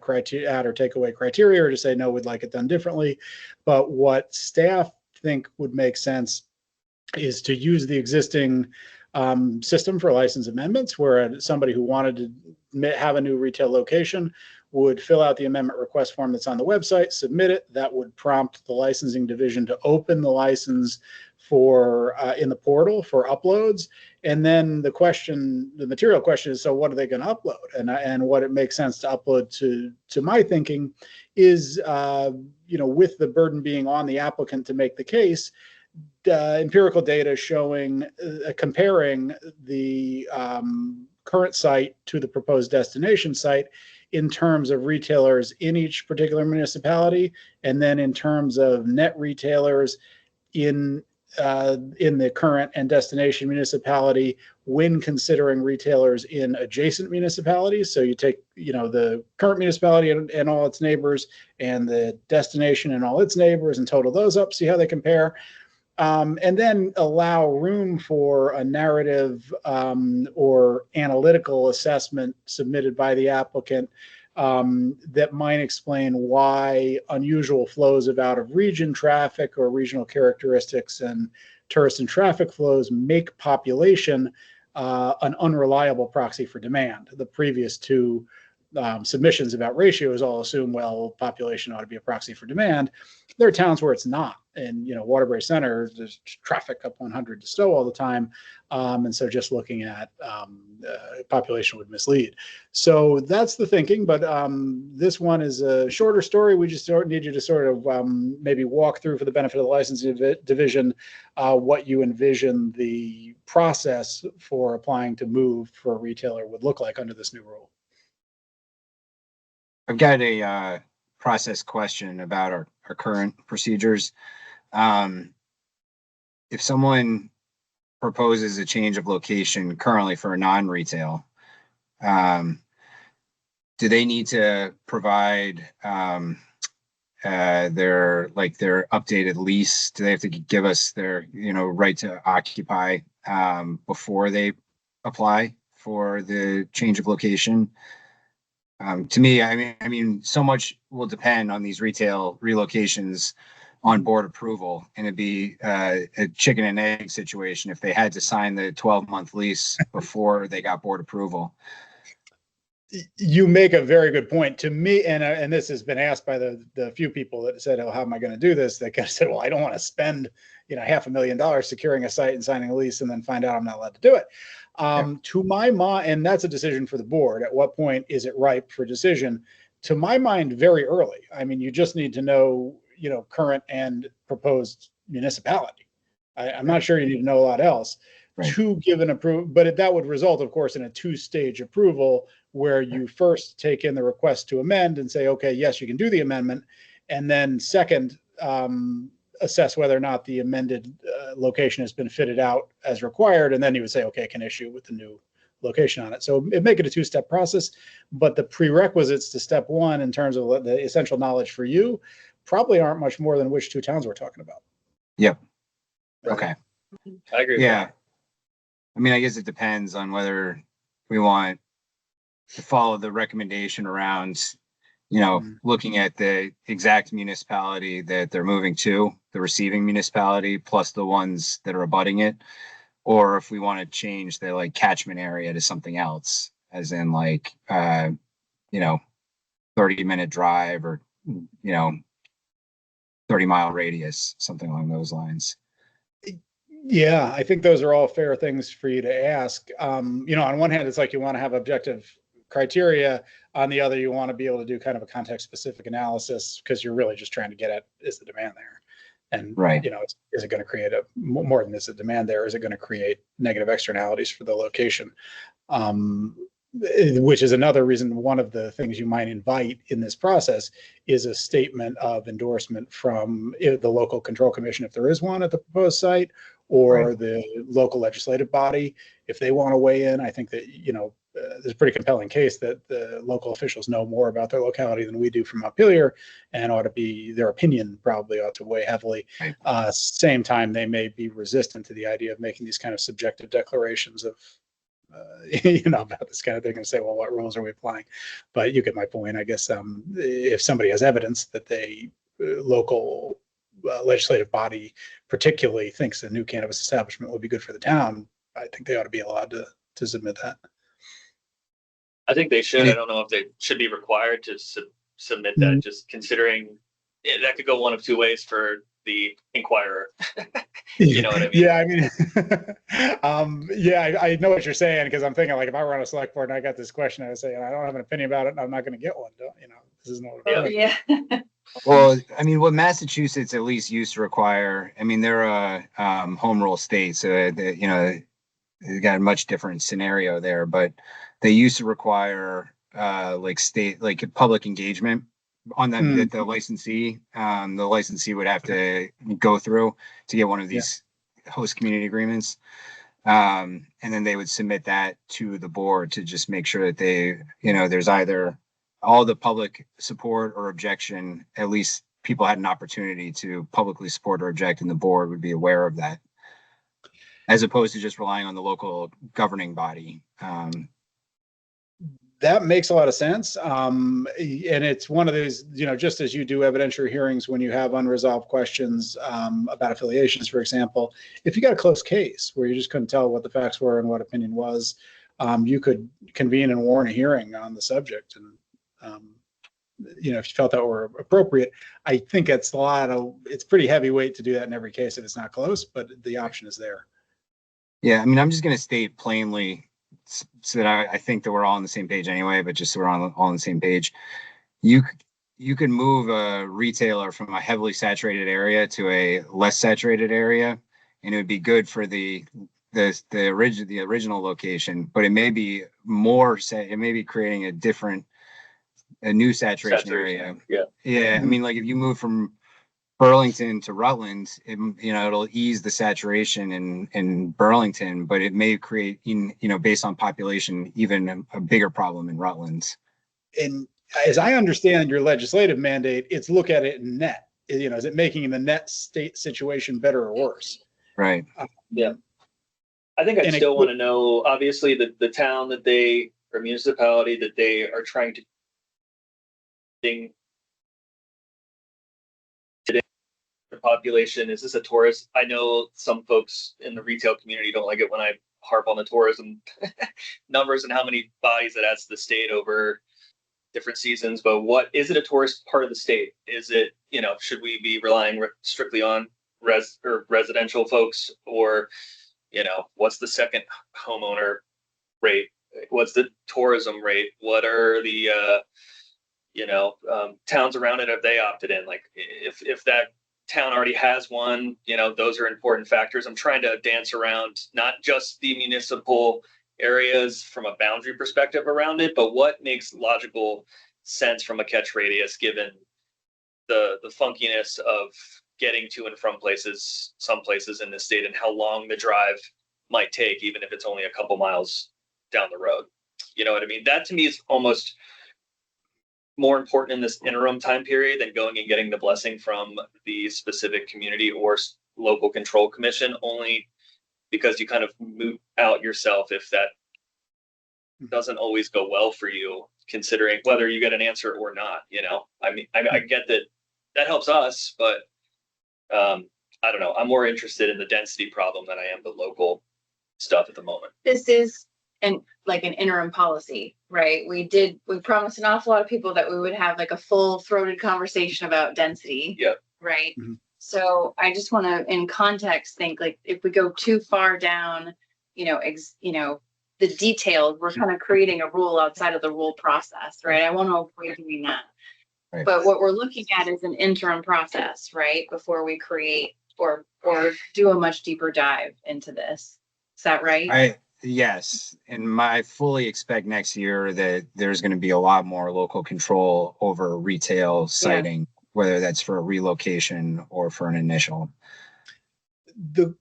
or take away criteria, or to say, no, we'd like it done differently. But what staff think would make sense is to use the existing system for license amendments, where somebody who wanted to have a new retail location would fill out the amendment request form that's on the website, submit it. That would prompt the licensing division to open the license for in the portal for uploads. And then the material question is, so what are they going to upload? And what it makes sense to upload to my thinking is, with the burden being on the applicant to make the case, empirical data showing, comparing the current site to the proposed destination site in terms of retailers in each particular municipality, and then in terms of net retailers in the current and destination municipality when considering retailers in adjacent municipalities. So you take, the current municipality and all its neighbors and the destination and all its neighbors and total those up, see how they compare. And then allow room for a narrative or analytical assessment submitted by the applicant that might explain why unusual flows of out of region traffic or regional characteristics and tourist and traffic flows make population an unreliable proxy for demand. The previous two submissions about ratios all assume, well, population ought to be a proxy for demand. There are towns where it's not. And, Waterbury Center, there's traffic up 100 to Stowe all the time. And so just looking at population would mislead. So that's the thinking. But this one is a shorter story. We just need you to sort of maybe walk through, for the benefit of the licensing division, what you envision the process for applying to move for a retailer would look like under this new rule. I've got a process question about our current procedures. If someone proposes a change of location currently for a non-retail, do they need to provide their updated lease? Do they have to give us their right to occupy before they apply for the change of location? To me, I mean, so much will depend on these retail relocations on board approval, and it'd be a chicken and egg situation if they had to sign the 12-month lease before they got board approval. You make a very good point. To me, and this has been asked by the few people that said, "Oh, how am I going to do this?" They kind of said, "Well, I don't want to spend $500,000 securing a site and signing a lease and then find out I'm not allowed to do it." To my mind, and that's a decision for the board. At what point is it ripe for decision? To my mind, very early. I mean, you just need to know, current and proposed municipality. I'm not sure you need to know a lot else to give an approval, but that would result, of course, in a two-stage approval where you first take in the request to amend and say, okay, yes, you can do the amendment. And then second, assess whether or not the amended location has been fitted out as required. And then you would say, okay, I can issue with the new location on it. So it make it a two-step process, but the prerequisites to step one in terms of the essential knowledge for you probably aren't much more than which two towns we're talking about. Yep. Okay. I agree. Yeah. I mean, I guess it depends on whether we want to follow the recommendation around, looking at the exact municipality that they're moving to, the receiving municipality, plus the ones that are abutting it, or if we want to change the catchment area to something else, as in 30-minute drive or 30-mile radius, something along those lines. Yeah, I think those are all fair things for you to ask. On one hand, it's like you want to have objective criteria. On the other, you want to be able to do kind of a context-specific analysis because you're really just trying to get at, is the demand there? And, right. Is it going to create more than is the demand there? Is it going to create negative externalities for the location? Which is another reason, one of the things you might invite in this process is a statement of endorsement from the local control commission, if there is one at the proposed site, or the local legislative body, if they want to weigh in. I think that, there's a pretty compelling case that the local officials know more about their locality than we do from Montpelier, and their opinion probably ought to weigh heavily. Right. Same time, they may be resistant to the idea of making these kind of subjective declarations of, about this kind of thing and say, well, what rules are we applying? But you get my point. I guess if somebody has evidence that they local legislative body particularly thinks a new cannabis establishment would be good for the town, I think they ought to be allowed to submit that. I think they should. I don't know if they should be required to submit that, just considering that could go one of two ways for the Inquirer. You know what I mean? Yeah, I mean, yeah, I know what you're saying, because I'm thinking, like, if I were on a select board and I got this question, I would say, I don't have an opinion about it, and I'm not going to get one. You know, this isn't what I'm doing. Yeah. Well, I mean, what Massachusetts at least used to require, I mean, they're a home rule state, so they, you know, they got a much different scenario there, but they used to require like state, like public engagement on them, that the licensee would have to go through to get one of these host community agreements. And then they would submit that to the board to just make sure that they, you know, there's either all the public support or objection, at least people had an opportunity to publicly support or object, and the board would be aware of that, as opposed to just relying on the local governing body. That makes a lot of sense. And it's one of those, you know, just as you do evidentiary hearings when you have unresolved questions about affiliations, for example, if you got a close case where you just couldn't tell what the facts were and what opinion was, you could convene and warn a hearing on the subject. And, you know, if you felt that were appropriate, I think it's pretty heavyweight to do that in every case if it's not close, but the option is there. Yeah, I mean, I'm just going to state plainly so that I think that we're all on the same page anyway, but just so we're all on the same page. You could move a retailer from a heavily saturated area to a less saturated area, and it would be good for the original location, but it may be it may be creating a new saturation area. Yeah. I mean, like if you move from Burlington to Rutland, you know, it'll ease the saturation in Burlington, but it may create, you know, based on population, even a bigger problem in Rutland. And as I understand your legislative mandate, it's look at it in net. You know, is it making the net state situation better or worse? Right. Yeah. I think I still want to know, obviously, the town that they, or municipality that they are trying to today, the population, is this a tourist? I know some folks in the retail community don't like it when I harp on the tourism numbers and how many bodies it adds to the state over different seasons, but what is it, a tourist part of the state? Is it, you know, should we be relying strictly on residential folks, or, you know, what's the second homeowner rate? What's the tourism rate? What are the towns around it? Have they opted in? Like if that town already has one, you know, those are important factors. I'm trying to dance around not just the municipal areas from a boundary perspective around it, but what makes logical sense from a catch radius given the funkiness of getting to and from some places in this state, and how long the drive might take, even if it's only a couple miles down the road. You know what I mean? That to me is almost more important in this interim time period than going and getting the blessing from the specific community or local control commission, only because you kind of moot out yourself if that doesn't always go well for you, considering whether you get an answer or not. You know, I mean, I get that helps us, but I don't know. I'm more interested in the density problem than I am the local stuff at the moment. This is an interim policy, right? We promised an awful lot of people that we would have like a full-throated conversation about density. Yeah. Right. Mm-hmm. So I just want to, in context, think like if we go too far down, the details, we're kind of creating a rule outside of the rule process, right? I want to avoid doing that. Right. But what we're looking at is an interim process, right? Before we create or do a much deeper dive into this. Is that right? Yes. And I fully expect next year that there's going to be a lot more local control over retail siting, whether that's for a relocation or for an initial. The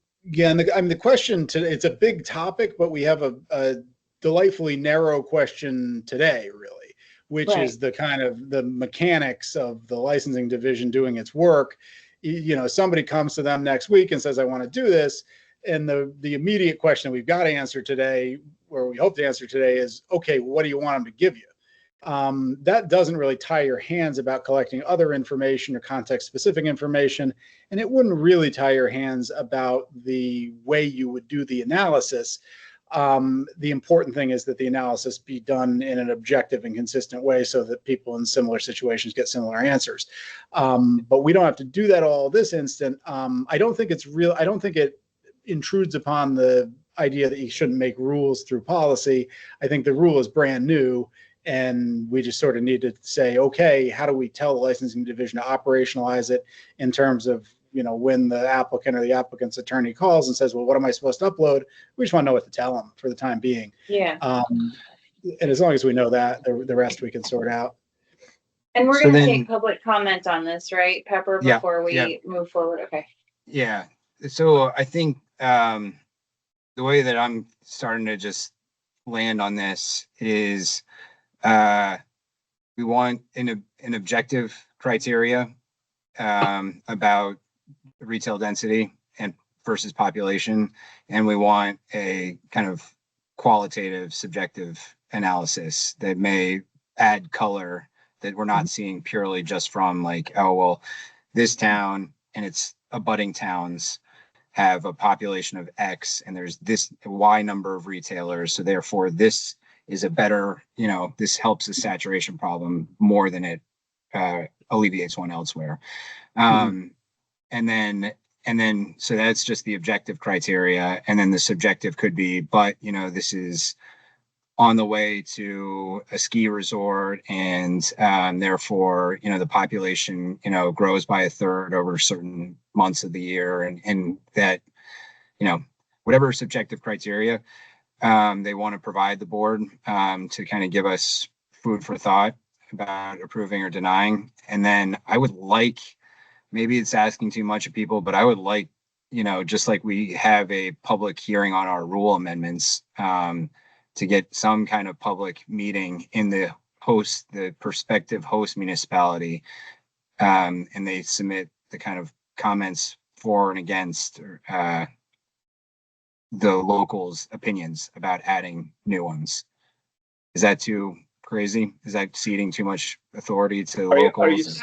question today, it's a big topic, but we have a delightfully narrow question today, really, which is the kind of the mechanics of the licensing division doing its work. You know, somebody comes to them next week and says, I want to do this. And the immediate question we've got to answer today, or we hope to answer today, is, okay, what do you want them to give you? That doesn't really tie your hands about collecting other information or context-specific information, and it wouldn't really tie your hands about the way you would do the analysis. The important thing is that the analysis be done in an objective and consistent way so that people in similar situations get similar answers. But we don't have to do that all this instant. I don't think it's real. I don't think it intrudes upon the idea that you shouldn't make rules through policy. I think the rule is brand new, and we just sort of need to say, okay, how do we tell the licensing division to operationalize it in terms of, when the applicant or the applicant's attorney calls and says, well, what am I supposed to upload? We just want to know what to tell them for the time being. Yeah. And as long as we know that, the rest we can sort out. And we're So going to then- take public comment on this, right, Pepper, Yeah, before we yeah. move forward? Okay. Yeah. So I think the way that I'm starting to just land on this is we want an objective criteria about retail density and versus population, and we want a kind of qualitative, subjective analysis that may add color that we're not seeing purely just from like, oh, well, this town and its abutting towns have a population of X and there's this Y number of retailers. So therefore this is a better, this helps the saturation problem more than it alleviates one elsewhere. And then, so that's just the objective criteria. And then the subjective could be, but, this is on the way to a ski resort and therefore, the population, grows by a third over certain months of the year. And that, whatever subjective criteria they want to provide the board to kind of give us food for thought about approving or denying. And then I would like, maybe it's asking too much of people, but I would like, just like we have a public hearing on our rule amendments, to get some kind of public meeting in the prospective host municipality, and they submit the kind of comments for and against the locals' opinions about adding new ones. Is that too crazy? Is that ceding too much authority to locals?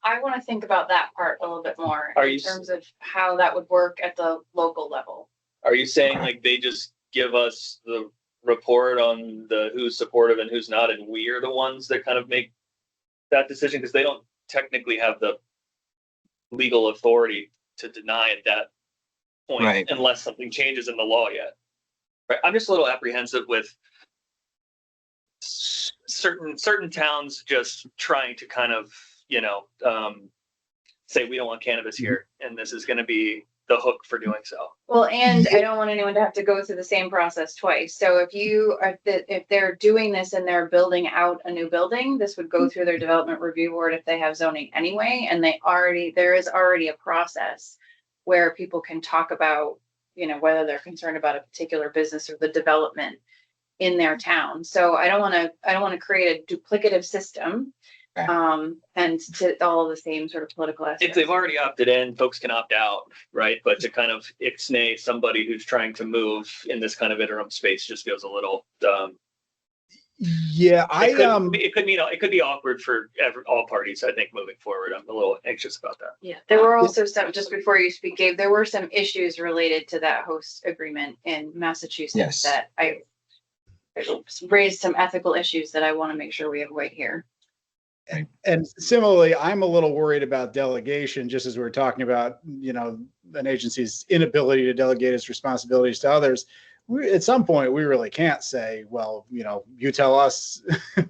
I want to think about that part a little bit more in terms of how that would work at the local level. Are you saying like they just give us the report on the who's supportive and who's not, and we are the ones that kind of make that decision because they don't technically have the legal authority to deny at that point, right, unless something changes in the law yet. Right? I'm just a little apprehensive with certain towns just trying to kind of, say we don't want cannabis here, and this is going to be the hook for doing so. Well, and I don't want anyone to have to go through the same process twice. So if they're doing this and they're building out a new building, this would go through their development review board if they have zoning anyway, and there is already a process where people can talk about, whether they're concerned about a particular business or the development in their town. So I don't want to create a duplicative system, and to all of the same sort of political aspects. If they've already opted in, folks can opt out, right? But to kind of ixnay somebody who's trying to move in this kind of interim space just feels a little. Yeah, it could be awkward for all parties. I think moving forward, I'm a little anxious about that. Yeah, there were also some, just before you speak, Gabe, there were some issues related to that host agreement in Massachusetts that I raised some ethical issues that I want to make sure we avoid here. And similarly, I'm a little worried about delegation, just as we were talking about, an agency's inability to delegate its responsibilities to others. At some point, we really can't say, well, you tell us.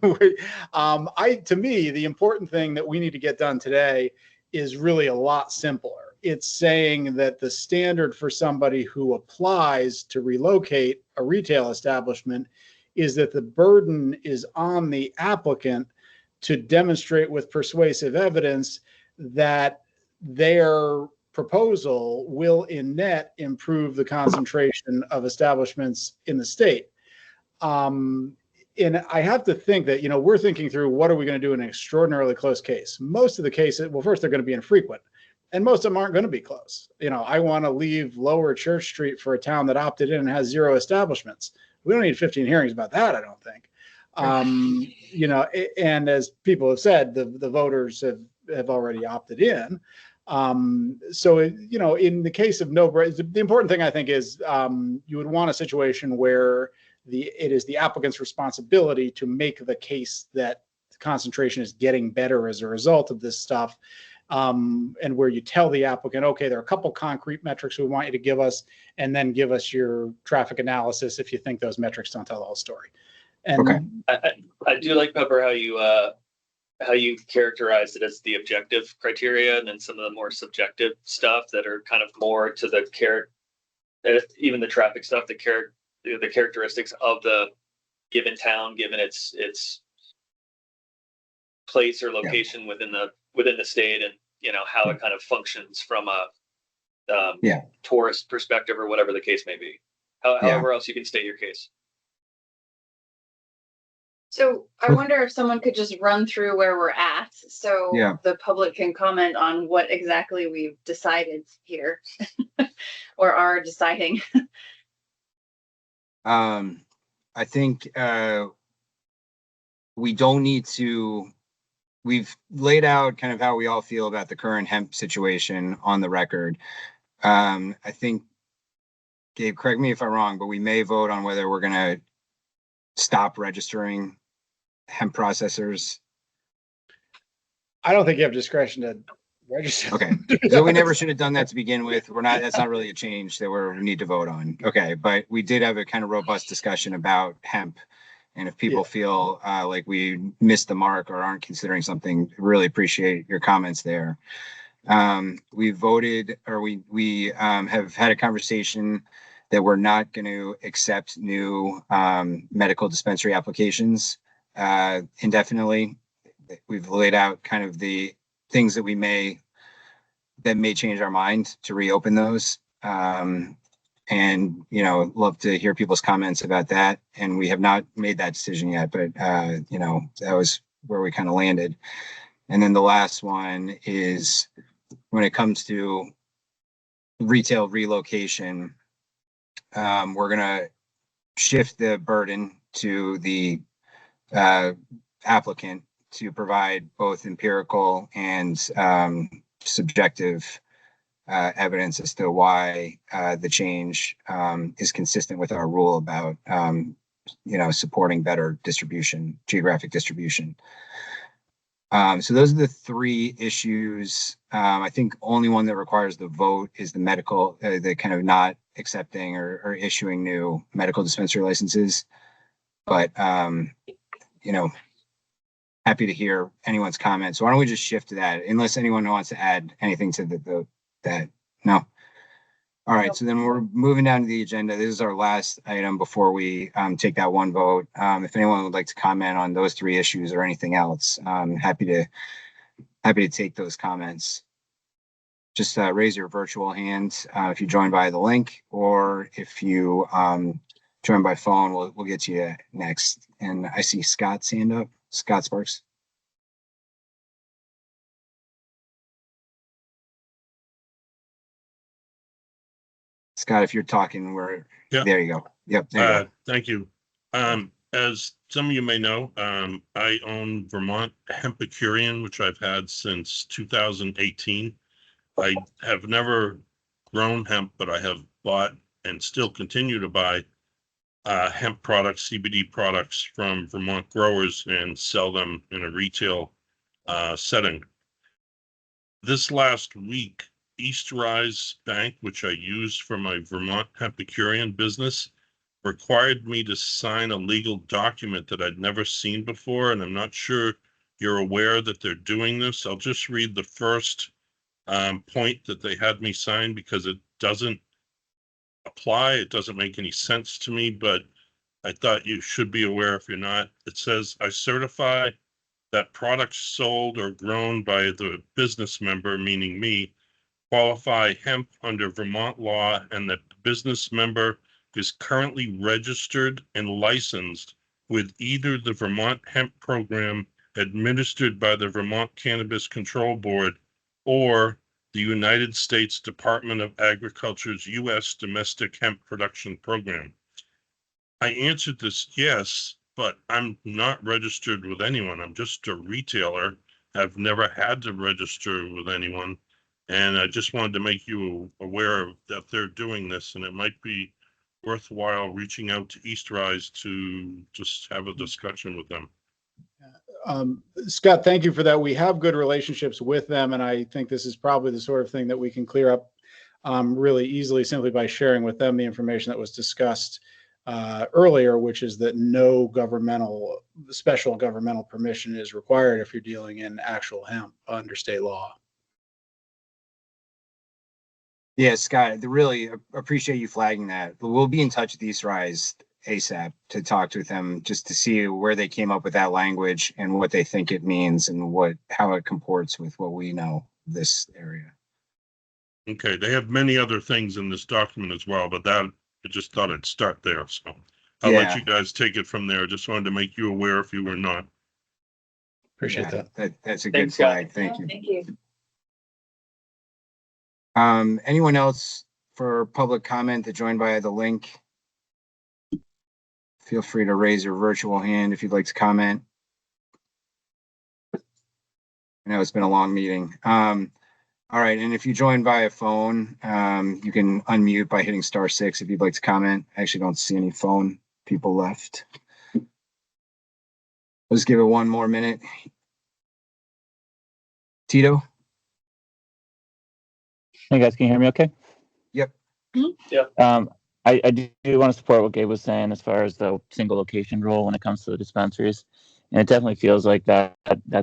To me, the important thing that we need to get done today is really a lot simpler. It's saying that the standard for somebody who applies to relocate a retail establishment is that the burden is on the applicant to demonstrate with persuasive evidence that their proposal will in net improve the concentration of establishments in the state. And I have to think that, we're thinking through what are we going to do in an extraordinarily close case. Most of the cases, well, first they're going to be infrequent, and most of them aren't going to be close. I want to leave Lower Church Street for a town that opted in and has 0 establishments. We don't need 15 hearings about that, I don't think. And as people have said, the voters have already opted in. So, in the case of the important thing I think is you would want a situation where it is the applicant's responsibility to make the case that the concentration is getting better as a result of this stuff. And where you tell the applicant, okay, there are a couple concrete metrics we want you to give us, and then give us your traffic analysis if you think those metrics don't tell the whole story. And Okay. I do like, Pepper, how you characterized it as the objective criteria, and then some of the more subjective stuff that are kind of more to the even the traffic stuff, the characteristics of the given town, given its place or location within the state, and how it kind of functions from a tourist perspective or whatever the case may be. However else you can state your case. So I wonder if someone could just run through where we're at, so the public can comment on what exactly we've decided here or are deciding. I think we don't need to. We've laid out kind of how we all feel about the current hemp situation on the record. I think, Gabe, correct me if I'm wrong, but we may vote on whether we're going to stop registering hemp processors. I don't think you have discretion to register. Okay, so we never should have done that to begin with. That's not really a change that we need to vote on. Okay, but we did have a kind of robust discussion about hemp. And if people feel like we missed the mark or aren't considering something, really appreciate your comments there. We voted, or we have had a conversation that we're not going to accept new medical dispensary applications indefinitely. We've laid out kind of the things that may change our mind to reopen those. And, love to hear people's comments about that. And we have not made that decision yet, but, that was where we kind of landed. And then the last one is when it comes to retail relocation, we're going to shift the burden to the applicant to provide both empirical and subjective evidence as to why the change is consistent with our rule about supporting better geographic distribution. So those are the three issues. I think only one that requires the vote is the medical, the kind of not accepting or issuing new medical dispensary licenses. But happy to hear anyone's comments. So why don't we just shift to that, unless anyone wants to add anything to that? No. All right. So then we're moving down to the agenda. This is our last item before we take that one vote. If anyone would like to comment on those three issues or anything else, I'm happy to take those comments. Just raise your virtual hand if you join by the link, or if you join by phone, we'll get to you next. And I see Scott's hand up. Scott Sparks. Scott, if you're talking, there you go. Yep. There you go. Thank you. As some of you may know, I own Vermont Hempicurian, which I've had since 2018. I have never grown hemp, but I have bought and still continue to buy hemp products, CBD products from Vermont growers and sell them in a retail setting. This last week, East Rise Bank, which I use for my Vermont Hempicurian business, required me to sign a legal document that I'd never seen before, and I'm not sure you're aware that they're doing this. I'll just read the first point that they had me sign because it doesn't apply. It doesn't make any sense to me, but I thought you should be aware if you're not. It says, I certify that products sold or grown by the business member, meaning me, qualify hemp under Vermont law, and that the business member is currently registered and licensed with either the Vermont Hemp Program administered by the Vermont Cannabis Control Board or the United States Department of Agriculture's U.S. Domestic Hemp Production Program. I answered this yes, but I'm not registered with anyone. I'm just a retailer. I've never had to register with anyone. And I just wanted to make you aware of that they're doing this, and it might be worthwhile reaching out to Eastrise to just have a discussion with them. Scott, thank you for that. We have good relationships with them, and I think this is probably the sort of thing that we can clear up really easily simply by sharing with them the information that was discussed earlier, which is that no special governmental permission is required if you're dealing in actual hemp under state law. Yeah, Scott, I really appreciate you flagging that. We'll be in touch with Eastrise ASAP to talk with them just to see where they came up with that language and what they think it means and how it comports with what we know this area. Okay, they have many other things in this document as well, but I just thought I'd start there. So I'll let you guys take it from there. Just wanted to make you aware if you were not. Appreciate that. That's a Thanks, good flag. Scott. Thank you. Thank you. Anyone else for public comment that joined via the link? Feel free to raise your virtual hand if you'd like to comment. I know it's been a long meeting. All right, and if you join via phone, you can unmute by hitting *6 if you'd like to comment. I actually don't see any phone people left. Let's give it one more minute. Tito? Hey guys, can you hear me okay? Yep. I do want to support what Gabe was saying as far as the single location rule when it comes to the dispensaries. And it definitely feels like that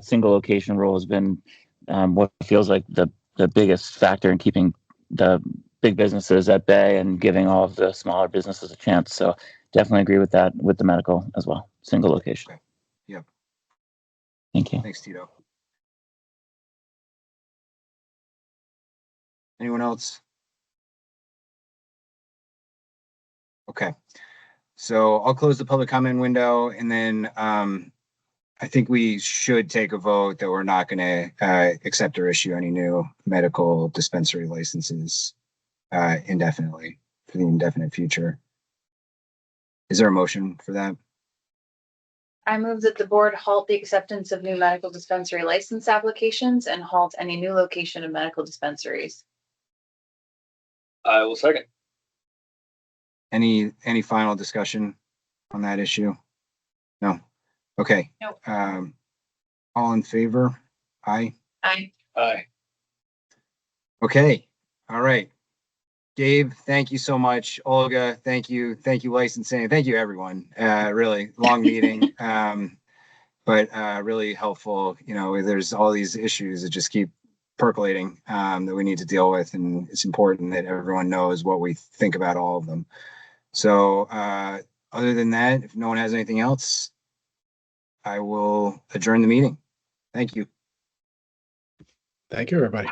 single location rule has been what feels like the biggest factor in keeping the big businesses at bay and giving all of the smaller businesses a chance. So definitely agree with that with the medical as well. Single location. Okay. Yep. Thank you. Thanks, Tito. Anyone else? Okay. So I'll close the public comment window, and then I think we should take a vote that we're not going to accept or issue any new medical dispensary licenses indefinitely for the indefinite future. Is there a motion for that? I move that the board halt the acceptance of new medical dispensary license applications and halt any new location of medical dispensaries. I will second. Any final discussion on that issue? No. Okay. Nope. All in favor? Aye. Aye. Aye. Okay. All right. Gabe, thank you so much. Olga, thank you. Thank you, licensing. Thank you, everyone. Really long meeting, but really helpful. You know, there's all these issues that just keep percolating that we need to deal with, and it's important that everyone knows what we think about all of them. So other than that, if no one has anything else, I will adjourn the meeting. Thank you. Thank you, everybody.